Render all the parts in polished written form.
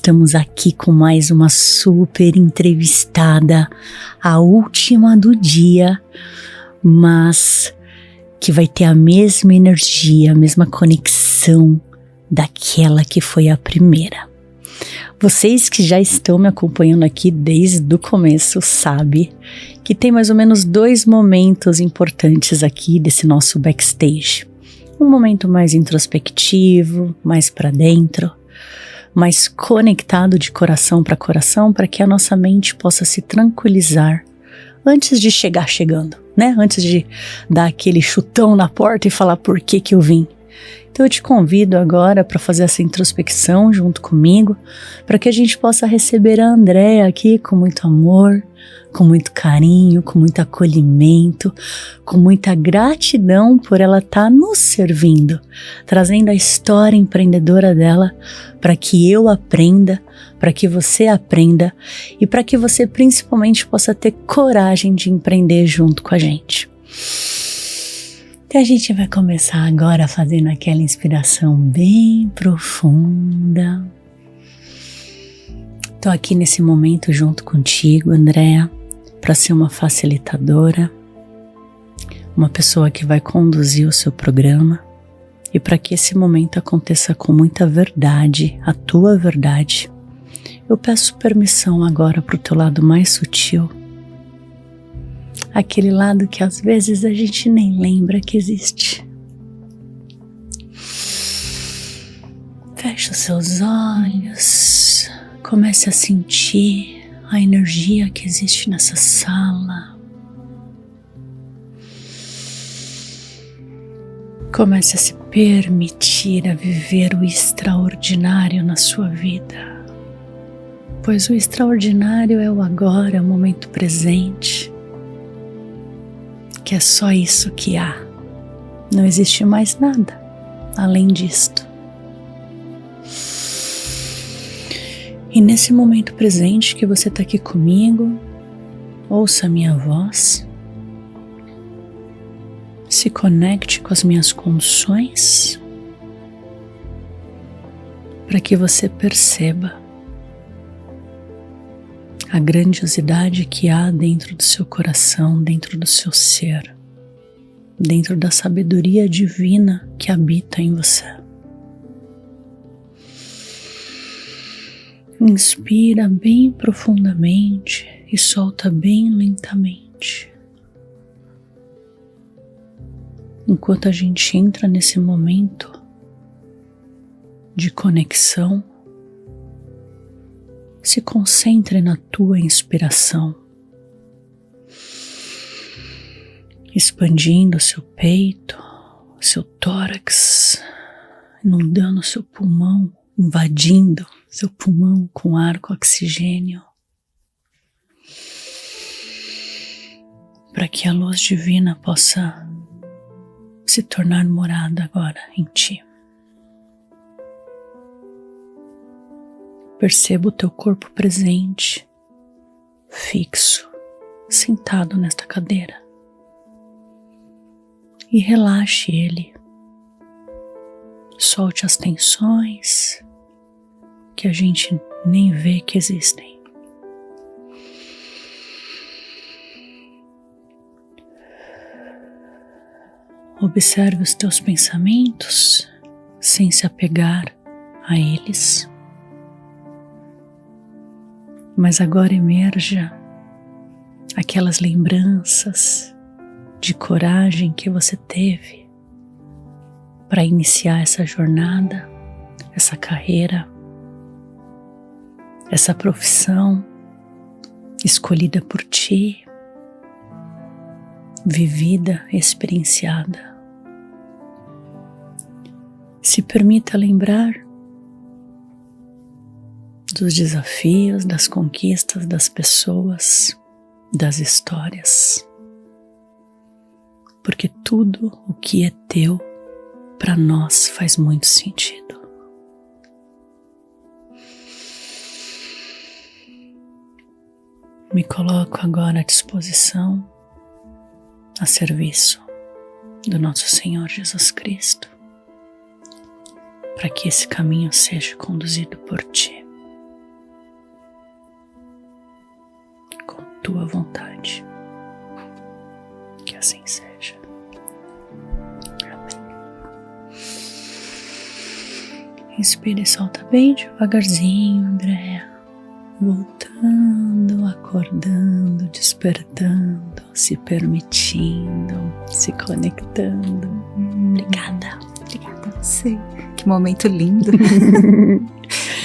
estamos aqui com mais uma super entrevistada, a última do dia, mas que vai ter a mesma energia, a mesma conexão daquela que foi a primeira. Vocês que já estão me acompanhando aqui desde o começo sabem que tem mais ou menos 2 momentos importantes aqui desse nosso backstage. Um momento mais introspectivo, mais para dentro, mais conectado de coração para que a nossa mente possa se tranquilizar antes de chegar chegando, né? Antes de dar aquele chutão na porta e falar por que eu vim. Então eu te convido agora para fazer essa introspecção junto comigo, para que a gente possa receber a Andréa aqui com muito amor, com muito carinho, com muito acolhimento, com muita gratidão por ela estar nos servindo, trazendo a história empreendedora dela para que eu aprenda, para que você aprenda e para que você principalmente possa ter coragem de empreender junto com a gente. Então a gente vai começar agora fazendo aquela inspiração bem profunda. Estou aqui nesse momento junto contigo, Andréa, para ser uma facilitadora, uma pessoa que vai conduzir o seu programa e para que esse momento aconteça com muita verdade, a tua verdade. Eu peço permissão agora para o teu lado mais sutil, aquele lado que às vezes a gente nem lembra que existe. Fecha os seus olhos, comece a sentir a energia que existe nessa sala. Comece a se permitir a viver o extraordinário na sua vida, pois o extraordinário é o agora, o momento presente, que é só isso que há. Não existe mais nada além disto. E nesse momento presente que você está aqui comigo, ouça a minha voz, se conecte com as minhas condições, para que você perceba a grandiosidade que há dentro do seu coração, dentro do seu ser, dentro da sabedoria divina que habita em você. Inspira bem profundamente e solta bem lentamente. Enquanto a gente entra nesse momento de conexão, se concentre na tua inspiração, expandindo seu peito, seu tórax, inundando seu pulmão, invadindo seu pulmão com ar, com oxigênio, para que a luz divina possa se tornar morada agora em ti. Perceba o teu corpo presente, fixo, sentado nesta cadeira. E relaxe ele. Solte as tensões que a gente nem vê que existem. Observe os teus pensamentos sem se apegar a eles. Mas agora emerja aquelas lembranças de coragem que você teve para iniciar essa jornada, essa carreira, essa profissão escolhida por ti, vivida, experienciada. Se permita lembrar dos desafios, das conquistas, das pessoas, das histórias, porque tudo o que é teu para nós faz muito sentido. Me coloco agora à disposição, a serviço do nosso Senhor Jesus Cristo, para que esse caminho seja conduzido por ti. tua vontade. Que assim seja. Amém. Inspira e solta bem devagarzinho, Andréa. Voltando, acordando, despertando, se permitindo, se conectando. Obrigada. Obrigada a você. Que momento lindo.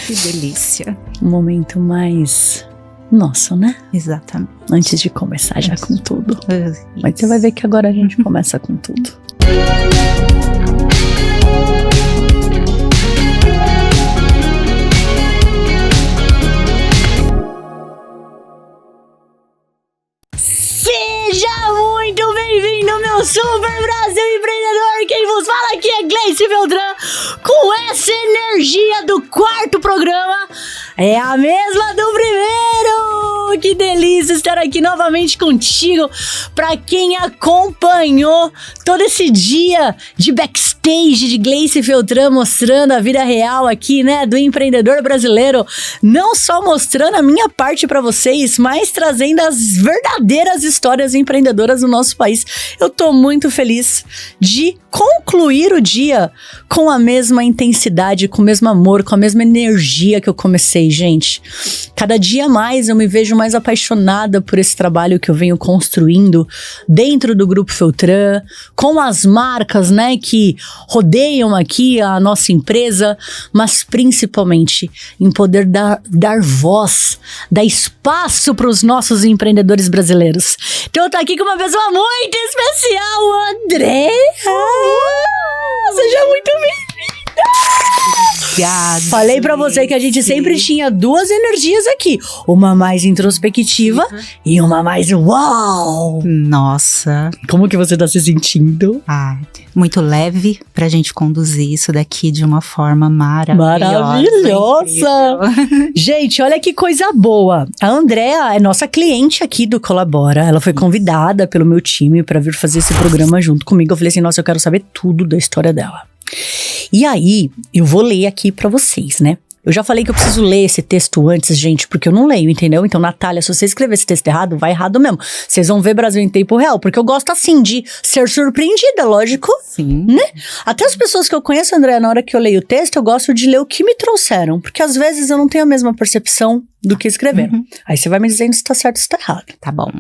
Que delícia. Um momento mais nosso, né? Exatamente. Antes de começar já com tudo. Isso. Mas você vai ver que agora a gente começa com tudo. Seja muito bem-vindo, meu super Brasil empreendedor! Quem vos fala aqui é Gleice Beltrán, com essa energia do quarto programa, é a mesma do primeiro! Que delícia estar aqui novamente contigo, pra quem acompanhou todo esse dia de backstage de Gleice Beltrán mostrando a vida real aqui, né, do empreendedor brasileiro, não só mostrando a minha parte pra vocês, mas trazendo as verdadeiras histórias empreendedoras do nosso país. Eu tô muito feliz de concluir o dia com a mesma intensidade, com o mesmo amor, com a mesma energia que eu comecei, gente. Cada dia mais eu me vejo mais apaixonada por esse trabalho que eu venho construindo dentro do Grupo Beltrán, com as marcas, né, que rodeiam aqui a nossa empresa, mas principalmente em poder dar voz, dar espaço para os nossos empreendedores brasileiros. Então eu tô aqui com uma pessoa muito especial, Andréa! Seja muito bem-vinda! Obrigada. Falei pra você que a gente sempre tinha duas energias aqui. Uma mais introspectiva e uma mais uau! Nossa. Como que você tá se sentindo? Muito leve pra gente conduzir isso daqui de uma forma maravilhosa. Maravilhosa! Gente, olha que coisa boa. A Andréa é nossa cliente aqui do Colabora. Ela foi convidada pelo meu time pra vir fazer esse programa junto comigo. Eu falei assim, nossa, eu quero saber tudo da história dela. E aí, eu vou ler aqui pra vocês, né? Eu já falei que eu preciso ler esse texto antes, gente, porque eu não leio, entendeu? Então, Natália, se você escrever esse texto errado, vai errado mesmo. Vocês vão ver Brasil em tempo real, porque eu gosto, assim, de ser surpreendida, lógico. Sim. Né? Até as pessoas que eu conheço, André, na hora que eu leio o texto, eu gosto de ler o que me trouxeram, porque às vezes eu não tenho a mesma percepção do que escreveram. Aí você vai me dizendo se tá certo ou se tá errado. Tá bom.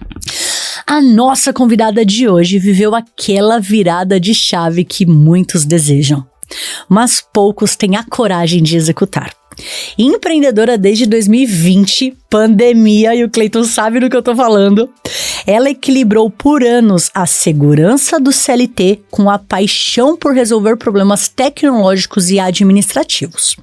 A nossa convidada de hoje viveu aquela virada de chave que muitos desejam, mas poucos têm a coragem de executar. Empreendedora desde 2020, pandemia, e o Cleiton sabe do que eu tô falando. Ela equilibrou por anos a segurança do CLT com a paixão por resolver problemas tecnológicos e administrativos.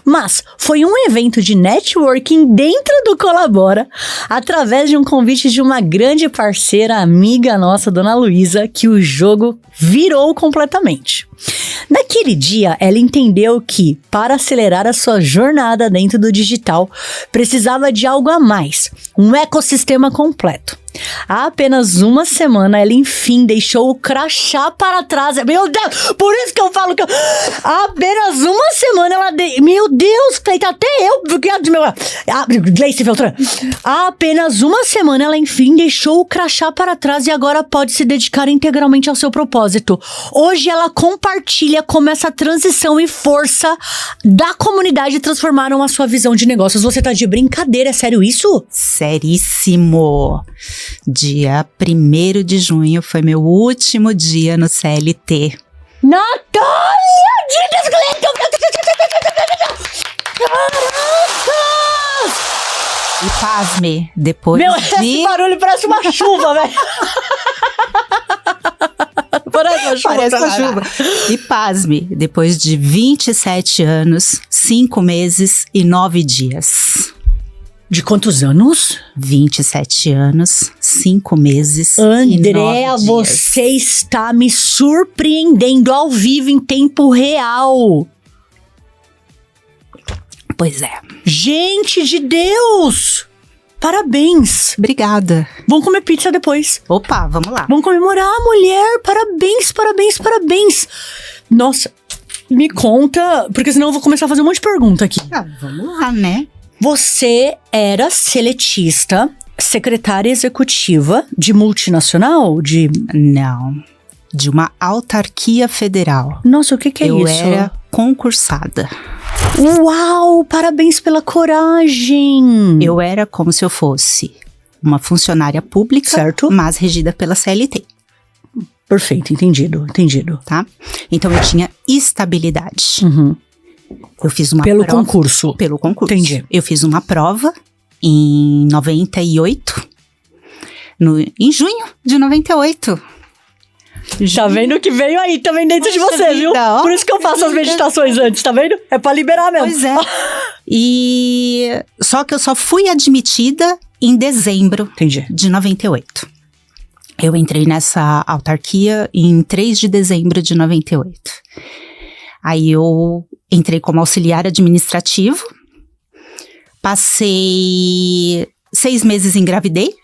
Mas foi um evento de networking dentro do Colabora, através de um convite de uma grande parceira, amiga nossa, Dona Luísa, que o jogo virou completamente. Naquele dia, ela entendeu que, para acelerar a sua jornada dentro do digital, precisava de algo a mais, um ecossistema completo. Há apenas uma semana, ela enfim deixou o crachá para trás. Meu Deus, por isso que eu falo que há apenas uma semana ela... Meu Deus, Cleiton, até eu... Gleice Beltrán. Há apenas uma semana, ela enfim deixou o crachá para trás e agora pode se dedicar integralmente ao seu propósito. Hoje ela compartilha como essa transição e força da comunidade transformaram a sua visão de negócios. Você tá de brincadeira, é sério isso? Seríssimo. Dia 1º de junho foi meu último dia no CLT. Natália! Dia das Caraca! E pasme, depois esse barulho parece uma chuva, velho. Parece uma chuva. E pasme, depois de 27 anos, 5 meses e 9 dias. De quantos anos? 27 anos, 5 meses Andréa, e 9 dias. você está me surpreendendo ao vivo em tempo real. Pois é. Gente de Deus! Parabéns! Obrigada. Vamos comer pizza depois. Opa, vamos lá. Vamos comemorar a mulher. Parabéns, parabéns, parabéns. Nossa, me conta, porque senão eu vou começar a fazer um monte de pergunta aqui. Vamos lá, né? Você era seletista, secretária executiva de multinacional? Não, de uma autarquia federal. Nossa, o que é eu isso? Eu era concursada. Uau, parabéns pela coragem! Eu era como se eu fosse uma funcionária pública, certo, mas regida pela CLT. Perfeito, entendido. Tá? Então eu tinha estabilidade. Uhum. Eu fiz uma prova. Pelo concurso. Entendi. Eu fiz uma prova em 98, em junho de 98. Tá vendo que veio aí também dentro de você, viu? Por isso que eu faço as meditações antes, tá vendo? É pra liberar mesmo. Pois é. Só que eu só fui admitida em dezembro de 98. Eu entrei nessa autarquia em 3 de dezembro de 98. Aí eu entrei como auxiliar administrativo. Passei 6 meses, engravidei.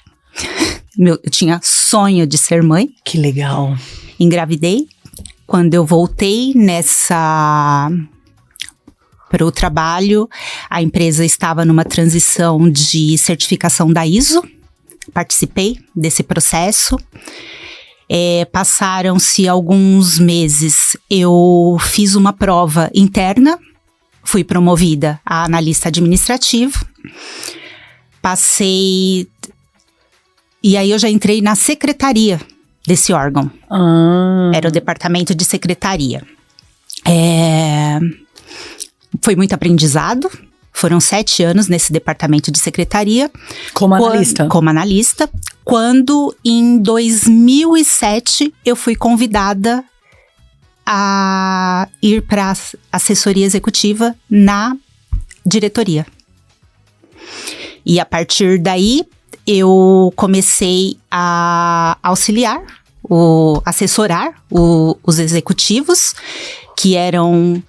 Eu tinha sonho de ser mãe. Que legal. Engravidei. Quando eu voltei para o trabalho, a empresa estava numa transição de certificação da ISO. Participei desse processo. Passaram-se alguns meses. Eu fiz uma prova interna. Fui promovida a analista administrativo. Passei... E aí eu já entrei na secretaria desse órgão. Era o departamento de secretaria. Foi muito aprendizado. Foram 7 anos nesse departamento de secretaria. Como analista? Como analista. Quando, em 2007, eu fui convidada a ir para a assessoria executiva na diretoria. E a partir daí... eu comecei a auxiliar, assessorar os executivos, que eram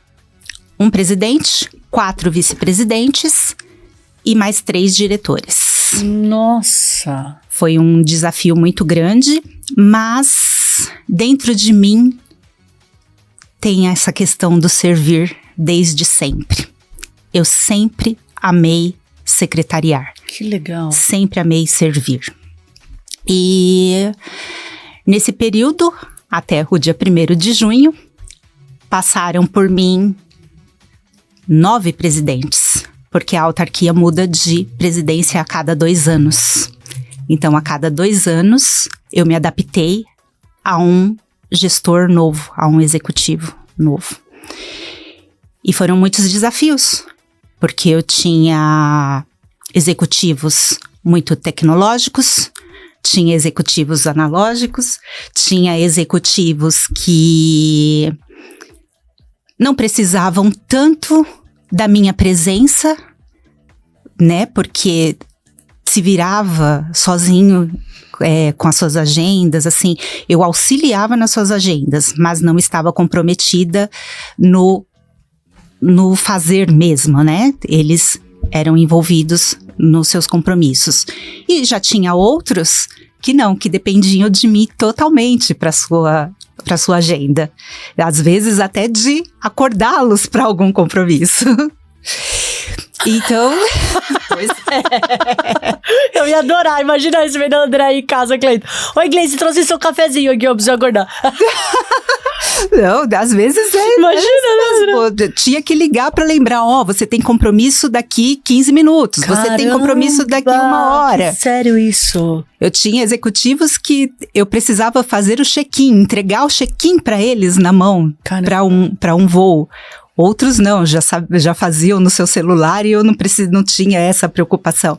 um presidente, 4 vice-presidentes e mais 3 diretores. Nossa! Foi um desafio muito grande, mas dentro de mim tem essa questão do servir desde sempre. Eu sempre amei secretariar. Que legal. Sempre amei servir. E nesse período, até o dia 1º de junho, passaram por mim 9 presidentes, porque a autarquia muda de presidência a cada 2 anos. Então, a cada 2 anos, eu me adaptei a um gestor novo, a um executivo novo. E foram muitos desafios, porque eu tinha executivos muito tecnológicos, tinha executivos analógicos, tinha executivos que não precisavam tanto da minha presença, né? Porque se virava sozinho com as suas agendas, assim, eu auxiliava nas suas agendas, mas não estava comprometida no fazer mesmo, né? Eles eram envolvidos nos seus compromissos. E já tinha outros que não, que dependiam de mim totalmente para sua agenda. Às vezes até de acordá-los para algum compromisso. Então, pois é. Eu ia adorar, imagina isso vendo a André aí em casa, Cleiton. Oi, Gleice, trouxe seu cafezinho aqui, eu preciso acordar. Não, às vezes imagina, né? Tinha que ligar pra lembrar, você tem compromisso daqui 15 minutos, Caramba, você tem compromisso daqui 1 hora. Sério isso? Eu tinha executivos que eu precisava fazer o check-in, entregar o check-in pra eles na mão, pra um voo. Outros não, já faziam no seu celular e eu não tinha essa preocupação.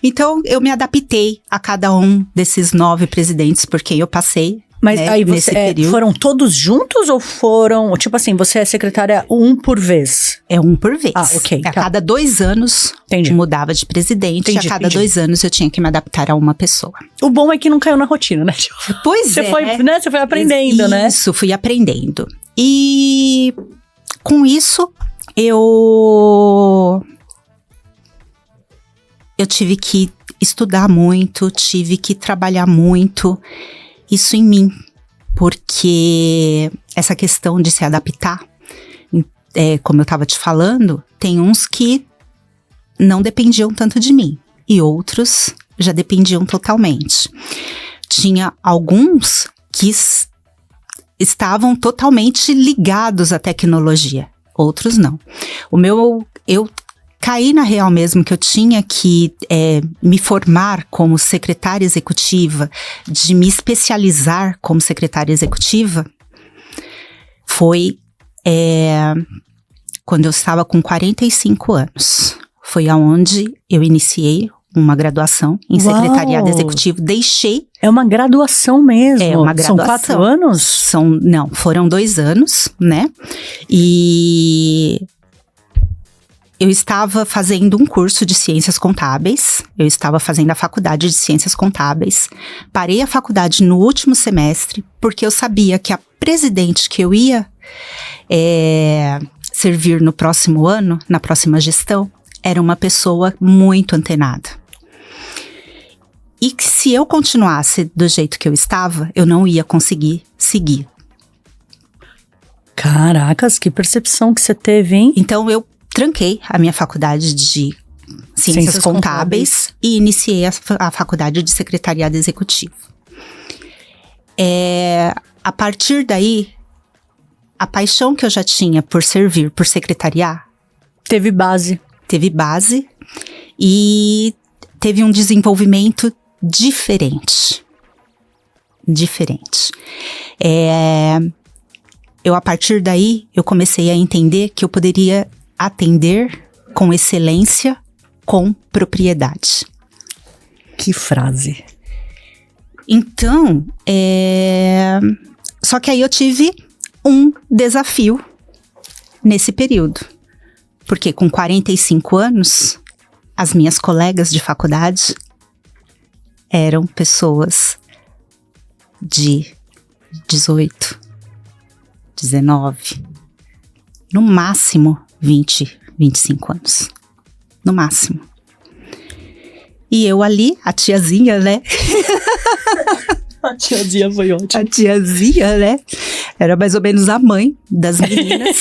Então, eu me adaptei a cada um desses 9 presidentes por quem eu passei. Mas aí nesse período. Foram todos juntos ou foram, tipo assim, você é secretária 1 por vez? É 1 por vez. Ah, ok. A cada 2 anos, mudava de presidente. E a cada 2 anos eu tinha que me adaptar a uma pessoa. O bom é que não caiu na rotina, né? Pois Você foi aprendendo, né? Isso, fui aprendendo. E com isso, eu tive que estudar muito, tive que trabalhar muito. Isso em mim, porque essa questão de se adaptar, como eu estava te falando, tem uns que não dependiam tanto de mim e outros já dependiam totalmente. Tinha alguns que estavam totalmente ligados à tecnologia, outros não. Eu caí na real mesmo que eu tinha que me formar como secretária executiva, de me especializar como secretária executiva, foi quando eu estava com 45 anos. Foi aonde eu iniciei uma graduação em secretariado executivo, deixei... É uma graduação mesmo? É uma graduação. São 4 anos? Não, foram 2 anos, né? E eu estava fazendo um curso de ciências contábeis, eu estava fazendo a faculdade de ciências contábeis, parei a faculdade no último semestre, porque eu sabia que a presidente que eu ia servir no próximo ano, na próxima gestão, era uma pessoa muito antenada. E que se eu continuasse do jeito que eu estava, eu não ia conseguir seguir. Caracas, que percepção que você teve, hein? Então eu tranquei a minha faculdade de ciências contábeis e iniciei a faculdade de secretariado executivo. A partir daí, a paixão que eu já tinha por servir, por secretariar... Teve base e teve um desenvolvimento diferente. A partir daí, eu comecei a entender que eu poderia atender com excelência, com propriedade. Que frase! Então, só que aí eu tive um desafio nesse período. Porque com 45 anos, as minhas colegas de faculdade eram pessoas de 18, 19, no máximo 20, 25 anos. No máximo. E eu ali, a tiazinha, né? A tiazinha foi ótima. A tiazinha, né? Era mais ou menos a mãe das meninas.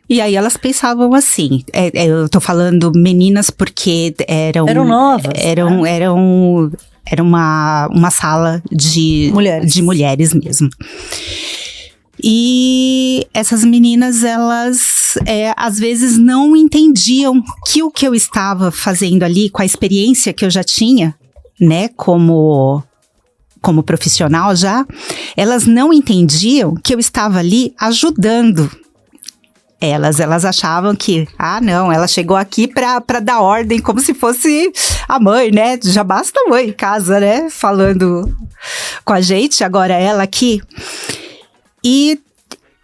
E aí elas pensavam assim, eu tô falando meninas porque eram novas. Era uma sala de mulheres mesmo. E essas meninas, elas às vezes não entendiam que o que eu estava fazendo ali, com a experiência que eu já tinha, né, como profissional já, elas não entendiam que eu estava ali ajudando. Elas achavam que, não, ela chegou aqui pra dar ordem, como se fosse a mãe, né? Já basta a mãe em casa, né? Falando com a gente, agora ela aqui. E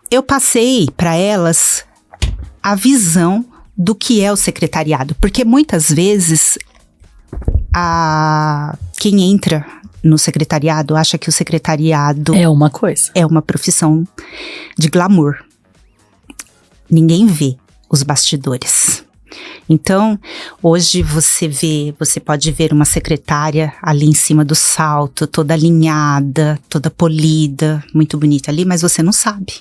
eu passei para elas a visão do que é o secretariado. Porque muitas vezes, quem entra no secretariado acha que o secretariado... É uma coisa. É uma profissão de glamour. Ninguém vê os bastidores. Então, hoje você pode ver uma secretária ali em cima do salto, toda alinhada, toda polida, muito bonita ali, mas você não sabe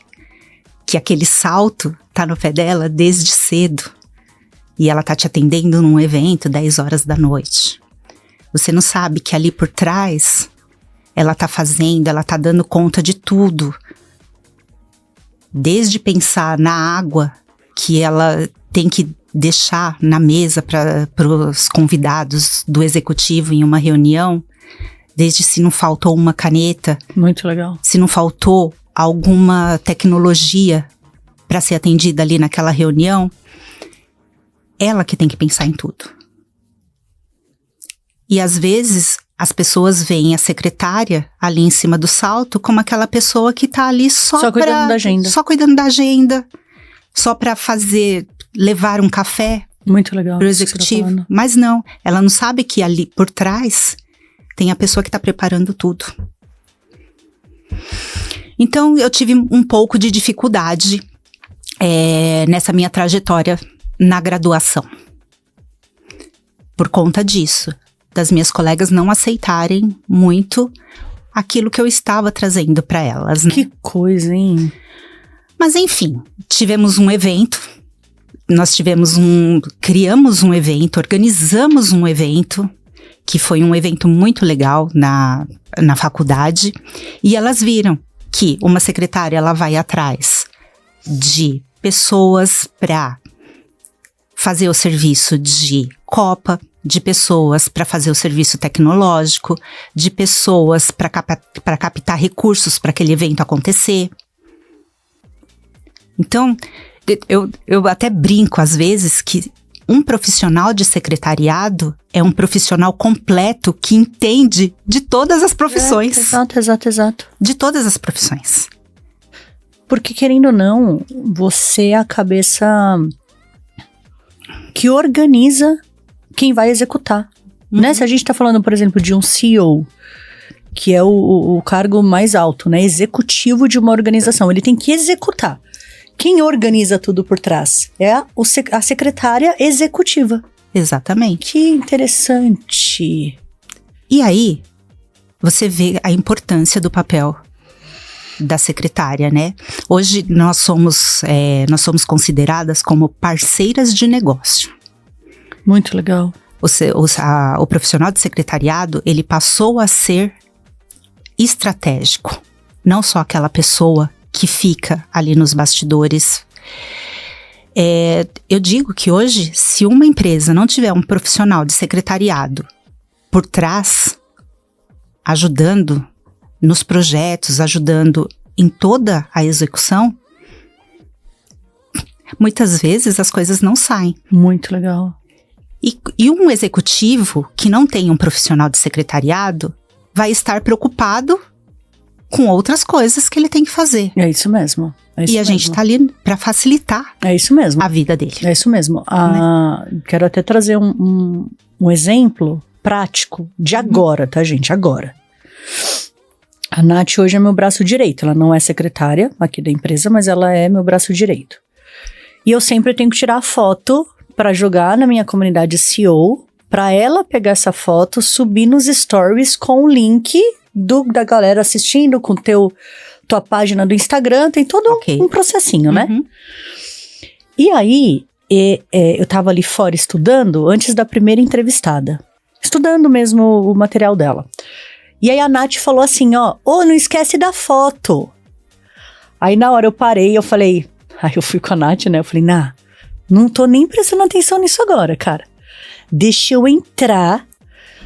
que aquele salto tá no pé dela desde cedo e ela tá te atendendo num evento 10 horas da noite. Você não sabe que ali por trás ela tá dando conta de tudo. Desde pensar na água que ela tem que deixar na mesa para os convidados do executivo em uma reunião, desde se não faltou uma caneta. Muito legal. Se não faltou alguma tecnologia para ser atendida ali naquela reunião, ela que tem que pensar em tudo. E às vezes as pessoas veem a secretária ali em cima do salto como aquela pessoa que tá ali só cuidando da agenda. Só cuidando da agenda. Só para levar um café. Muito legal. Pro executivo. Mas não, ela não sabe que ali por trás tem a pessoa que tá preparando tudo. Então eu tive um pouco de dificuldade nessa minha trajetória na graduação. Por conta disso. Das minhas colegas não aceitarem muito aquilo que eu estava trazendo para elas, né? Que coisa, hein? Mas enfim, tivemos um evento, criamos um evento, organizamos um evento que foi um evento muito legal na faculdade, e elas viram que uma secretária ela vai atrás de pessoas para fazer o serviço de copa, de pessoas para fazer o serviço tecnológico, de pessoas para captar recursos para aquele evento acontecer. Então, eu até brinco às vezes que um profissional de secretariado é um profissional completo que entende de todas as profissões. Exato. De todas as profissões. Porque, querendo ou não, você é a cabeça que organiza quem vai executar. Né? Se a gente está falando, por exemplo, de um CEO, que é o cargo mais alto, né? Executivo de uma organização, ele tem que executar. Quem organiza tudo por trás? É a secretária executiva. Exatamente. Que interessante. E aí, você vê a importância do papel da secretária, né? Hoje nós somos consideradas como parceiras de negócio. Muito legal. O profissional de secretariado, ele passou a ser estratégico. Não só aquela pessoa que fica ali nos bastidores. Eu digo que hoje, se uma empresa não tiver um profissional de secretariado por trás, ajudando nos projetos, ajudando em toda a execução, muitas vezes as coisas não saem. Muito legal. E um executivo que não tem um profissional de secretariado vai estar preocupado com outras coisas que ele tem que fazer. É isso mesmo. E a gente tá ali para facilitar a vida dele. É isso mesmo. Quero até trazer um exemplo prático de agora, tá, gente? Agora. A Nath hoje é meu braço direito. Ela não é secretária aqui da empresa, mas ela é meu braço direito. E eu sempre tenho que tirar a foto para jogar na minha comunidade CEO, para ela pegar essa foto, subir nos stories com o link da galera assistindo, com tua página do Instagram, tem todo um processinho, né? E aí, eu tava ali fora estudando, antes da primeira entrevistada. Estudando mesmo o material dela. E aí a Nath falou assim, não esquece da foto. Aí na hora eu parei, eu falei... Aí eu fui com a Nath, né? Eu falei, não tô nem prestando atenção nisso agora, cara. Deixa eu entrar...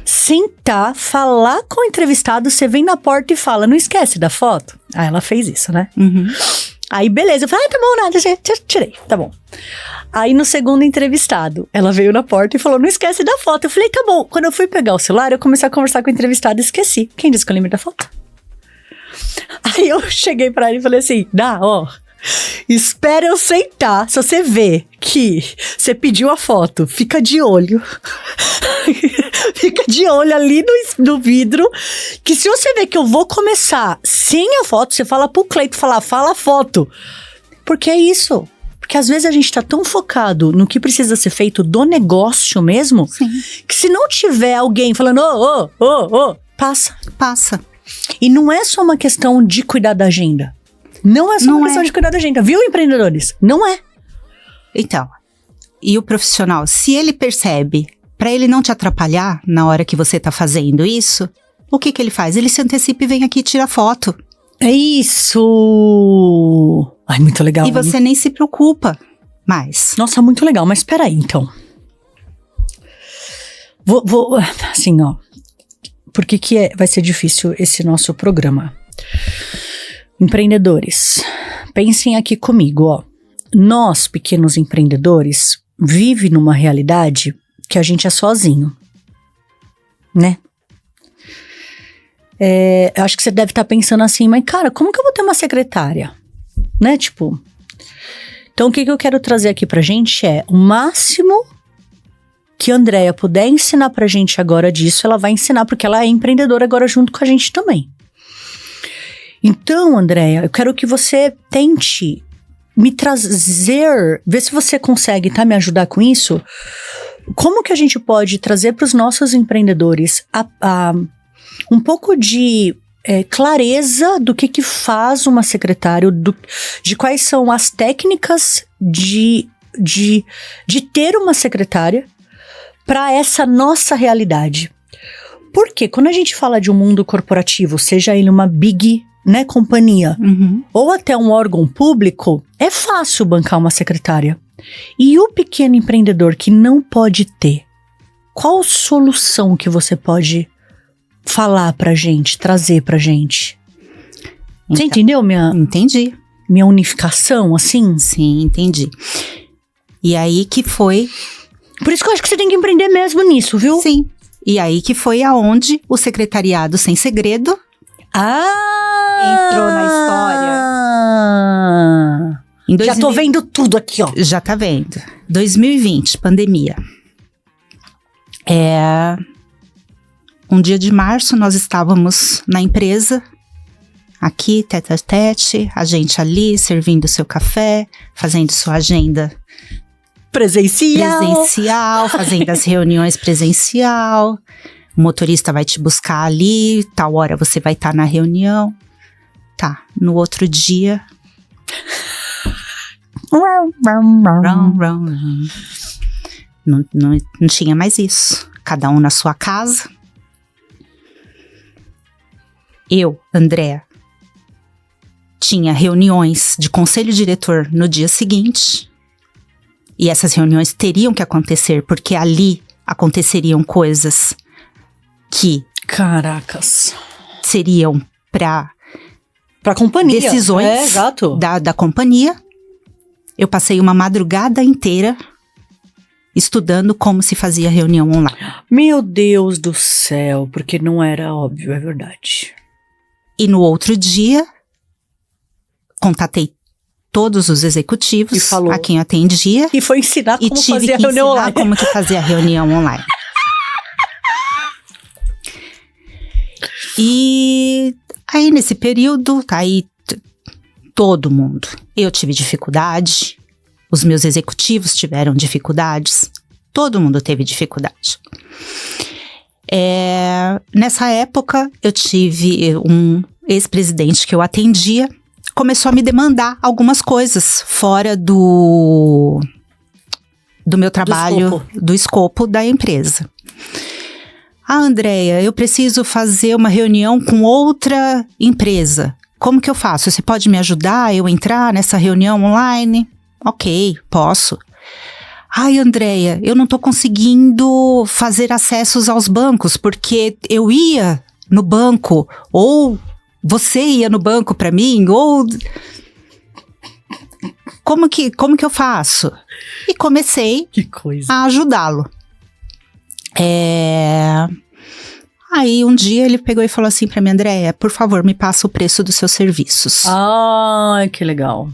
sentar, falar com o entrevistado, você vem na porta e fala, não esquece da foto? Aí ela fez isso, né? Aí beleza, eu falei, tá bom, nada, tirei, tá bom. Aí no segundo entrevistado, ela veio na porta e falou, não esquece da foto. Eu falei, tá bom. Quando eu fui pegar o celular, eu comecei a conversar com o entrevistado e esqueci. Quem disse que eu lembro da foto? Aí eu cheguei pra ele e falei assim, espera eu sentar. Se você vê que você pediu a foto, fica de olho. Fica de olho ali no vidro. Que se você vê que eu vou começar sem a foto, você fala pro Cleito, fala a foto. Porque é isso. Porque às vezes a gente tá tão focado no que precisa ser feito do negócio mesmo, sim, que se não tiver alguém falando, passa. E não é só uma questão de cuidar da agenda. Não é só uma questão de cuidar da agenda, viu, empreendedores? Não é. Então, e o profissional, se ele percebe, para ele não te atrapalhar na hora que você tá fazendo isso, o que ele faz? Ele se antecipa e vem aqui e tira foto. É isso! Ai, muito legal. E você nem se preocupa mais. Nossa, muito legal, mas peraí, então. Vou assim, por que vai ser difícil esse nosso programa? Empreendedores, pensem aqui comigo, Nós, pequenos empreendedores, vive numa realidade que a gente é sozinho, né? Eu acho que você deve estar pensando assim, mas cara, como que eu vou ter uma secretária? Né, tipo... Então, o que eu quero trazer aqui pra gente é o máximo que a Andrea puder ensinar pra gente agora disso, ela vai ensinar, porque ela é empreendedora agora junto com a gente também. Então, Andrea, eu quero que você tente me trazer, ver se você consegue, me ajudar com isso. Como que a gente pode trazer para os nossos empreendedores um pouco de clareza do que faz uma secretária, de quais são as técnicas de ter uma secretária para essa nossa realidade. Porque quando a gente fala de um mundo corporativo, seja ele uma big, né, companhia, ou até um órgão público, é fácil bancar uma secretária. E o pequeno empreendedor que não pode ter, qual solução que você pode falar pra gente, trazer pra gente? Você entendeu Entendi. minha unificação, assim? Sim, entendi. E aí que foi... Por isso que eu acho que você tem que empreender mesmo nisso, viu? Sim. E aí que foi aonde o Secretariado Sem Segredo entrou na história. Já tô vendo tudo aqui, ó. Já tá vendo. 2020, pandemia. Um dia de março, nós estávamos na empresa, aqui, tete a tete, a gente ali, servindo seu café, fazendo sua agenda presencial, fazendo as reuniões presencial. O motorista vai te buscar ali, tal hora você vai estar na reunião. Tá, no outro dia... Não tinha mais isso. Cada um na sua casa. Eu, Andréa, tinha reuniões de conselho diretor no dia seguinte. E essas reuniões teriam que acontecer, porque ali aconteceriam coisas que... Caracas. Seriam para companhia. Decisões exato. Da companhia. Eu passei uma madrugada inteira estudando como se fazia reunião online. Meu Deus do céu, porque não era óbvio, é verdade. E no outro dia, contatei todos os executivos a quem eu atendia. E foi ensinar como fazer a reunião online. Como que fazia a reunião online. E aí, nesse período, todo mundo. Eu tive dificuldade, os meus executivos tiveram dificuldades, todo mundo teve dificuldade. Nessa época, eu tive um ex-presidente que eu atendia, começou a me demandar algumas coisas fora do meu trabalho, do escopo da empresa. Andréia, eu preciso fazer uma reunião com outra empresa. Como que eu faço? Você pode me ajudar a eu entrar nessa reunião online? Ok, posso. Andréia, eu não tô conseguindo fazer acessos aos bancos, porque eu ia no banco, ou você ia no banco para mim, ou... Como que eu faço? E comecei a ajudá-lo. Aí um dia ele pegou e falou assim pra mim: Andréia, por favor, me passa o preço dos seus serviços. Ai, que legal.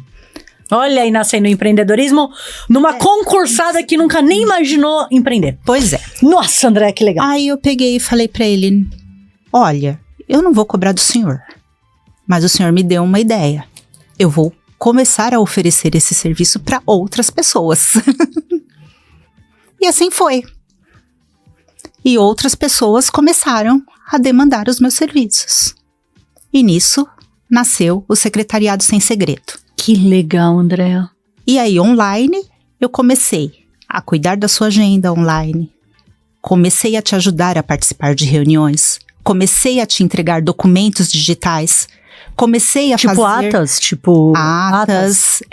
Olha aí, nascendo empreendedorismo numa concursada que nunca nem imaginou empreender. Pois é. Nossa, André, que legal. Aí eu peguei e falei pra ele: olha, eu não vou cobrar do senhor, mas o senhor me deu uma ideia. Eu vou começar a oferecer esse serviço para outras pessoas. E assim foi. E outras pessoas começaram a demandar os meus serviços. E nisso nasceu o Secretariado Sem Segredo. Que legal, Andréa. E aí, online, eu comecei a cuidar da sua agenda online. Comecei a te ajudar a participar de reuniões. Comecei a te entregar documentos digitais. Comecei a fazer... atas? Atas.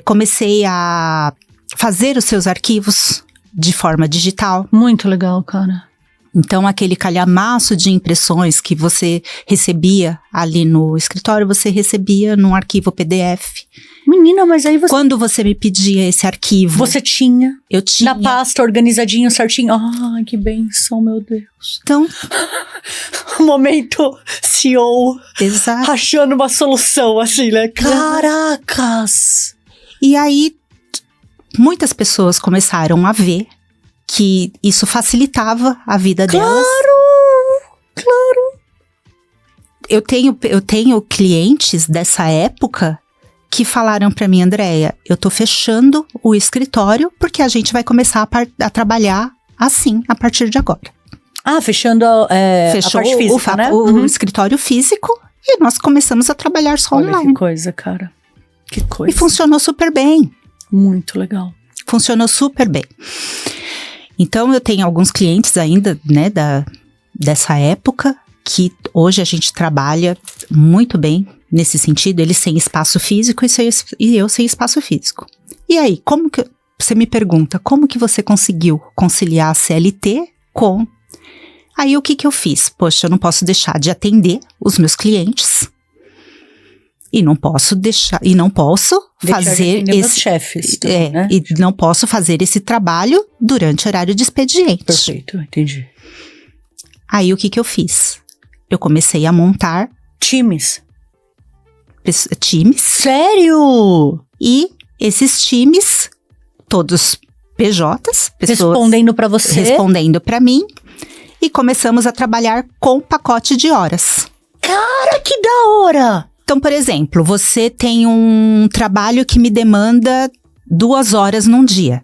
Comecei a fazer os seus arquivos de forma digital. Muito legal, cara. Então, aquele calhamaço de impressões que você recebia ali no escritório, você recebia num arquivo PDF. Menina, mas aí você... Quando você me pedia esse arquivo... Você tinha? Eu tinha. Na pasta, organizadinho, certinho. Ai, que benção, meu Deus. Então... Momento CEO. Exato. Achando uma solução, assim, né? Caracas! E aí, muitas pessoas começaram a ver que isso facilitava a vida delas. Claro! Eu tenho clientes dessa época que falaram pra mim: Andréia, eu tô fechando o escritório porque a gente vai começar a trabalhar assim, a partir de agora. Fechando Fechou a parte física, né? o escritório físico e nós começamos a trabalhar só online. Que coisa, cara. Que coisa. E funcionou super bem. Muito legal. Funcionou super bem. Então, eu tenho alguns clientes ainda, né, dessa época, que hoje a gente trabalha muito bem nesse sentido, eles sem espaço físico e eu sem espaço físico. E aí, você me pergunta, como que você conseguiu conciliar a CLT com... Aí, o que eu fiz? Poxa, eu não posso deixar de atender os meus clientes e não posso fazer meus chefes também, né? E não posso fazer esse trabalho durante o horário de expediente. Perfeito, entendi. Aí, o que eu fiz? Eu comecei a montar times. Sério? E esses times, todos PJs, pessoas respondendo para você, respondendo para mim, e começamos a trabalhar com pacote de horas. Cara, que da hora! Então, por exemplo, você tem um trabalho que me demanda 2 horas num dia.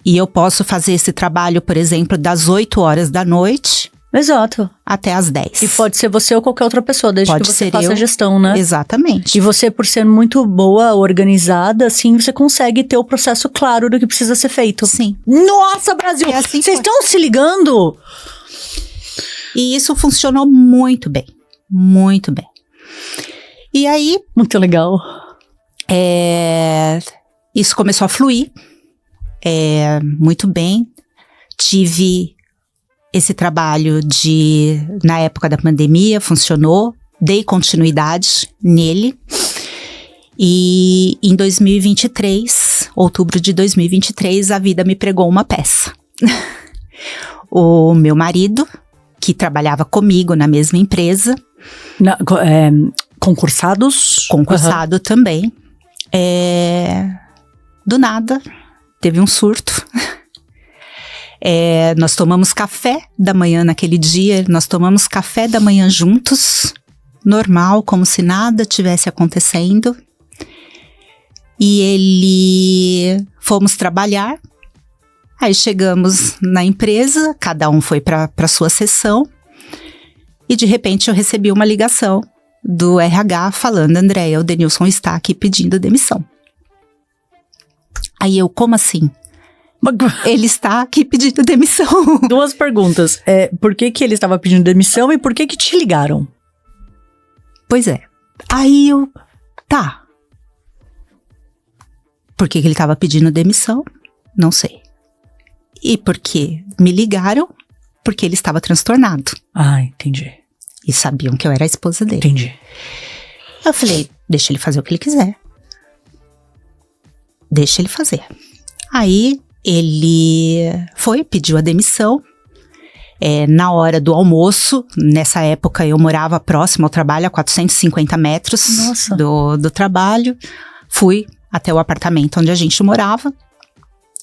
E eu posso fazer esse trabalho, por exemplo, das 8 horas da noite... Exato. Até as 10. E pode ser você ou qualquer outra pessoa, desde que você faça a gestão, né? Exatamente. E você, por ser muito boa, organizada, assim, você consegue ter o processo claro do que precisa ser feito. Sim. Nossa, Brasil! Assim vocês estão se ligando? E isso funcionou muito bem. Muito bem. E aí... Muito legal. Isso começou a fluir. Muito bem. Tive... Esse trabalho na época da pandemia funcionou, dei continuidade nele. E em 2023, outubro de 2023, a vida me pregou uma peça. O meu marido, que trabalhava comigo na mesma empresa. Concursados? Concursado também. Do nada, teve um surto. Nós tomamos café da manhã naquele dia, nós tomamos café da manhã juntos, normal, como se nada tivesse acontecendo. E fomos trabalhar, aí chegamos na empresa, cada um foi para sua sessão, e de repente eu recebi uma ligação do RH falando: Andréia, o Denilson está aqui pedindo demissão. Aí eu, como assim? Ele está aqui pedindo demissão. 2 perguntas. Por que ele estava pedindo demissão e por que te ligaram? Pois é. Aí eu... Tá. Por que ele estava pedindo demissão? Não sei. E por que me ligaram? Porque ele estava transtornado. Ah, entendi. E sabiam que eu era a esposa dele. Entendi. Eu falei, deixa ele fazer o que ele quiser. Deixa ele fazer. Aí... Ele pediu a demissão. Na hora do almoço, nessa época eu morava próximo ao trabalho, a 450 metros do trabalho. Fui até o apartamento onde a gente morava.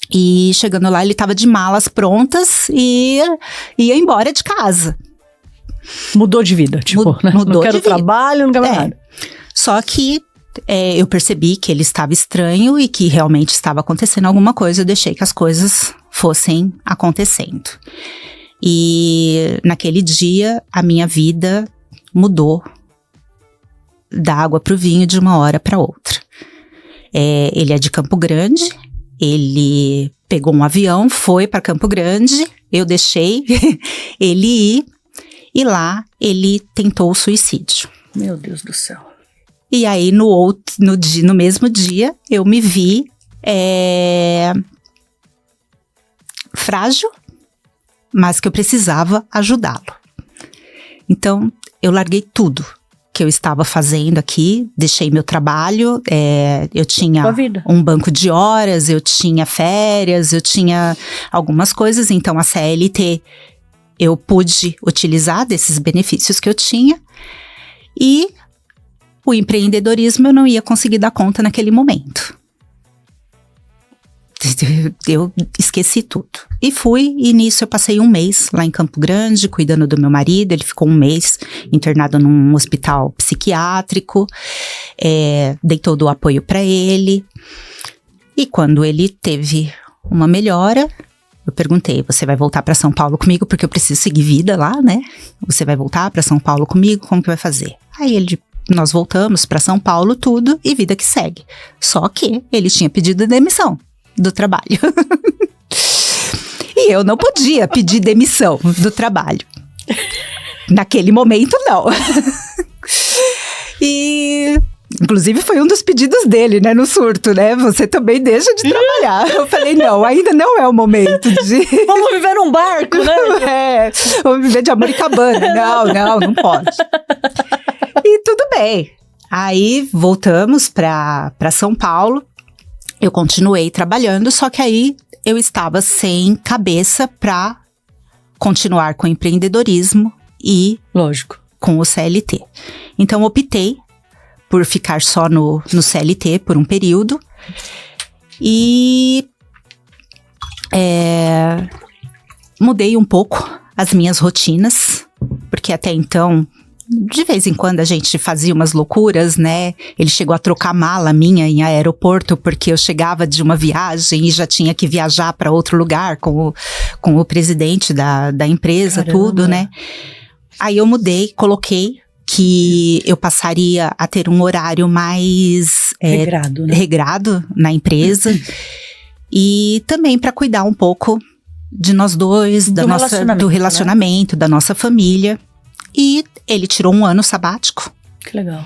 E chegando lá, ele estava de malas prontas e ia embora de casa. Mudou de vida, tipo, né? Mudou não quero de vida. Trabalho, não quero nada. Só que... eu percebi que ele estava estranho e que realmente estava acontecendo alguma coisa. Eu deixei que as coisas fossem acontecendo. E naquele dia, a minha vida mudou da água para o vinho de uma hora para outra. Ele é de Campo Grande, ele pegou um avião, foi para Campo Grande, eu deixei ele ir e lá ele tentou o suicídio. Meu Deus do céu. E aí, no mesmo dia, eu me vi frágil, mas que eu precisava ajudá-lo. Então, eu larguei tudo que eu estava fazendo aqui, deixei meu trabalho, eu tinha um banco de horas, eu tinha férias, eu tinha algumas coisas, então a CLT eu pude utilizar desses benefícios que eu tinha, e o empreendedorismo eu não ia conseguir dar conta naquele momento. Eu esqueci tudo. E fui, e nisso eu passei 1 mês lá em Campo Grande, cuidando do meu marido. Ele ficou 1 mês internado num hospital psiquiátrico. Dei todo o apoio para ele. E quando ele teve uma melhora, eu perguntei: você vai voltar para São Paulo comigo? Porque eu preciso seguir vida lá, né? Você vai voltar para São Paulo comigo? Como que vai fazer? Aí nós voltamos para São Paulo, tudo, e vida que segue. Só que ele tinha pedido demissão do trabalho. E eu não podia pedir demissão do trabalho. Naquele momento, não. E, inclusive, foi um dos pedidos dele, né, no surto, né? Você também deixa de trabalhar. Eu falei, não, ainda não é o momento de... Vamos viver num barco, né? Vamos viver de amor e cabana. Não pode. E tudo bem. Aí, voltamos para São Paulo. Eu continuei trabalhando, só que aí eu estava sem cabeça para continuar com o empreendedorismo e Lógico. com o CLT. Então, optei por ficar só no CLT por um período e mudei um pouco as minhas rotinas, porque até então, de vez em quando a gente fazia umas loucuras, né? Ele chegou a trocar mala minha em aeroporto, porque eu chegava de uma viagem e já tinha que viajar para outro lugar com o presidente da empresa, Caramba. tudo, né? Aí eu mudei, coloquei que eu passaria a ter um horário mais Regrado, né? regrado na empresa e também para cuidar um pouco de nós dois, do relacionamento, da nossa família. E ele tirou um ano sabático. Que legal.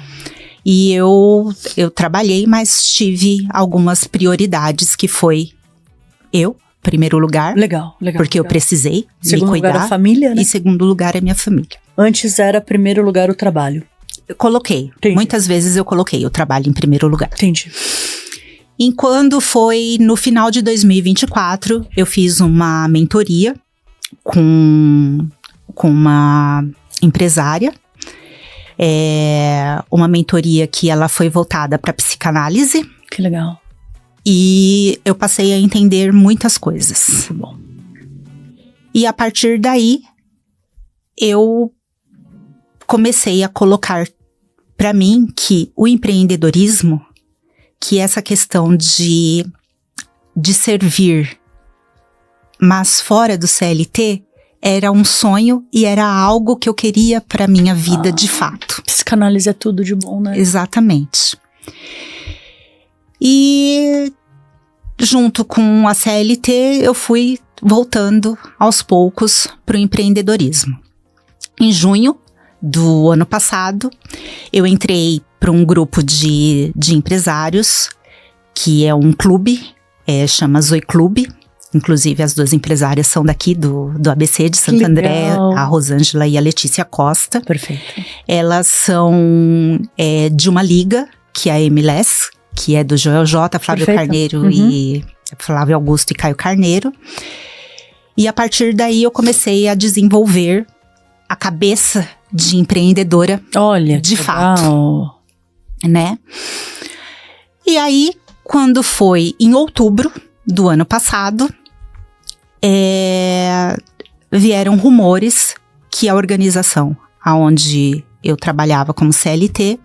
E eu trabalhei, mas tive algumas prioridades, que foi eu, primeiro lugar. Legal. Porque eu precisei Segundo me cuidar. lugar, a família, né? E segundo lugar, a minha família. Antes era primeiro lugar o trabalho. Eu coloquei. Entendi. Muitas vezes eu coloquei o trabalho em primeiro lugar. Entendi. E quando foi no final de 2024, eu fiz uma mentoria com uma empresária. Uma mentoria que ela foi voltada para psicanálise. Que legal. E eu passei a entender muitas coisas. Muito bom. E a partir daí, eu comecei a colocar para mim que o empreendedorismo, que essa questão de servir, mas fora do CLT, era um sonho e era algo que eu queria para minha vida de fato. Psicanálise é tudo de bom, né? Exatamente. E junto com a CLT, eu fui voltando aos poucos para o empreendedorismo. Em junho do ano passado, eu entrei para um grupo de empresários, que é um clube, chama Zoe Clube. Inclusive, as duas empresárias são daqui do ABC de Santo André, a Rosângela e a Letícia Costa. Perfeito. Elas são de uma liga, que é a MLS, que é do Joel J, Flávio Perfeito. Carneiro e Flávio Augusto e Caio Carneiro. E a partir daí eu comecei a desenvolver a cabeça de empreendedora. Olha, de que fato, legal. né? E aí, quando foi em outubro do ano passado, vieram rumores que a organização aonde eu trabalhava como CLT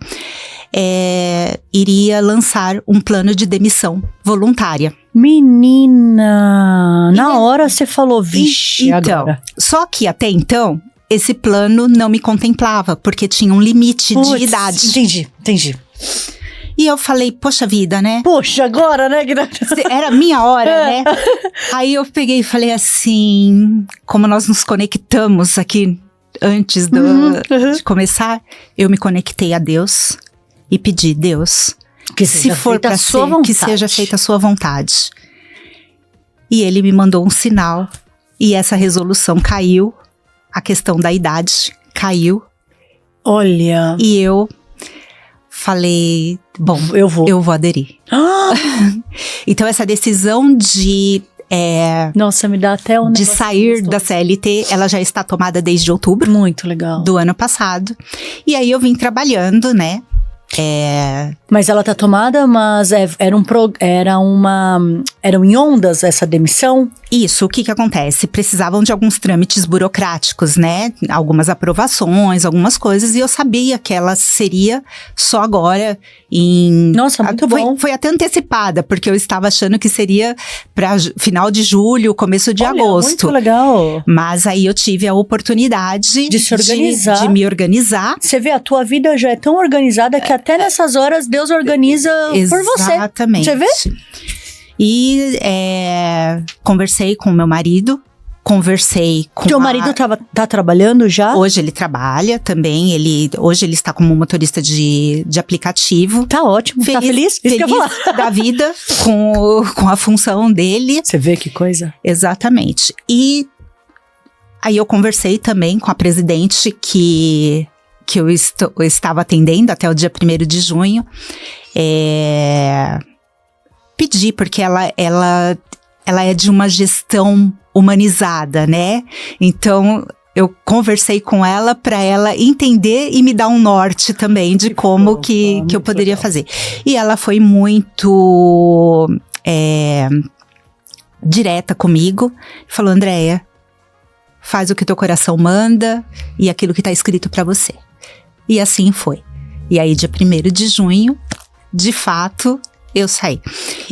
iria lançar um plano de demissão voluntária. Menina, na hora você falou, vixe, então, agora. Só que até então, esse plano não me contemplava, porque tinha um limite de idade. Entendi. E eu falei, poxa vida, né? Poxa, agora, né? Era a minha hora, né? Aí eu peguei e falei assim, como nós nos conectamos aqui antes de começar, eu me conectei a Deus e pedi, Deus, Que se for para ser, que seja feita a sua vontade. E ele me mandou um sinal e essa resolução caiu, a questão da idade caiu. Olha. E eu falei, bom, eu vou aderir. Então essa decisão de nossa, me dá até de sair da CLT, ela já está tomada desde outubro. Muito legal. Do ano passado. E aí eu vim trabalhando, né? Mas ela tá tomada, mas eram em ondas essa demissão? Isso, o que acontece? Precisavam de alguns trâmites burocráticos, né? Algumas aprovações, algumas coisas, e eu sabia que ela seria só agora em... Nossa, muito bom. Foi até antecipada, porque eu estava achando que seria para final de julho, começo de agosto. Muito legal. Mas aí eu tive a oportunidade de se organizar. De me organizar. Você vê, a tua vida já é tão organizada que até nessas horas Deus organiza por você. Exatamente. Você vê? E conversei com o meu marido conversei com Teu marido tá trabalhando já? Hoje ele trabalha também, hoje ele está como motorista de aplicativo. Tá ótimo, tá feliz? Isso que eu ia falar. Da vida com a função dele. Você vê que coisa? Exatamente. E aí eu conversei também com a presidente que eu estava atendendo até o dia 1º de junho. Pedi, porque ela é de uma gestão humanizada, né? Então, eu conversei com ela para ela entender e me dar um norte também de como que eu poderia fazer. E ela foi muito direta comigo, falou: Andréia, faz o que teu coração manda e aquilo que tá escrito para você. E assim foi. E aí, dia 1º de junho, de fato, eu saí.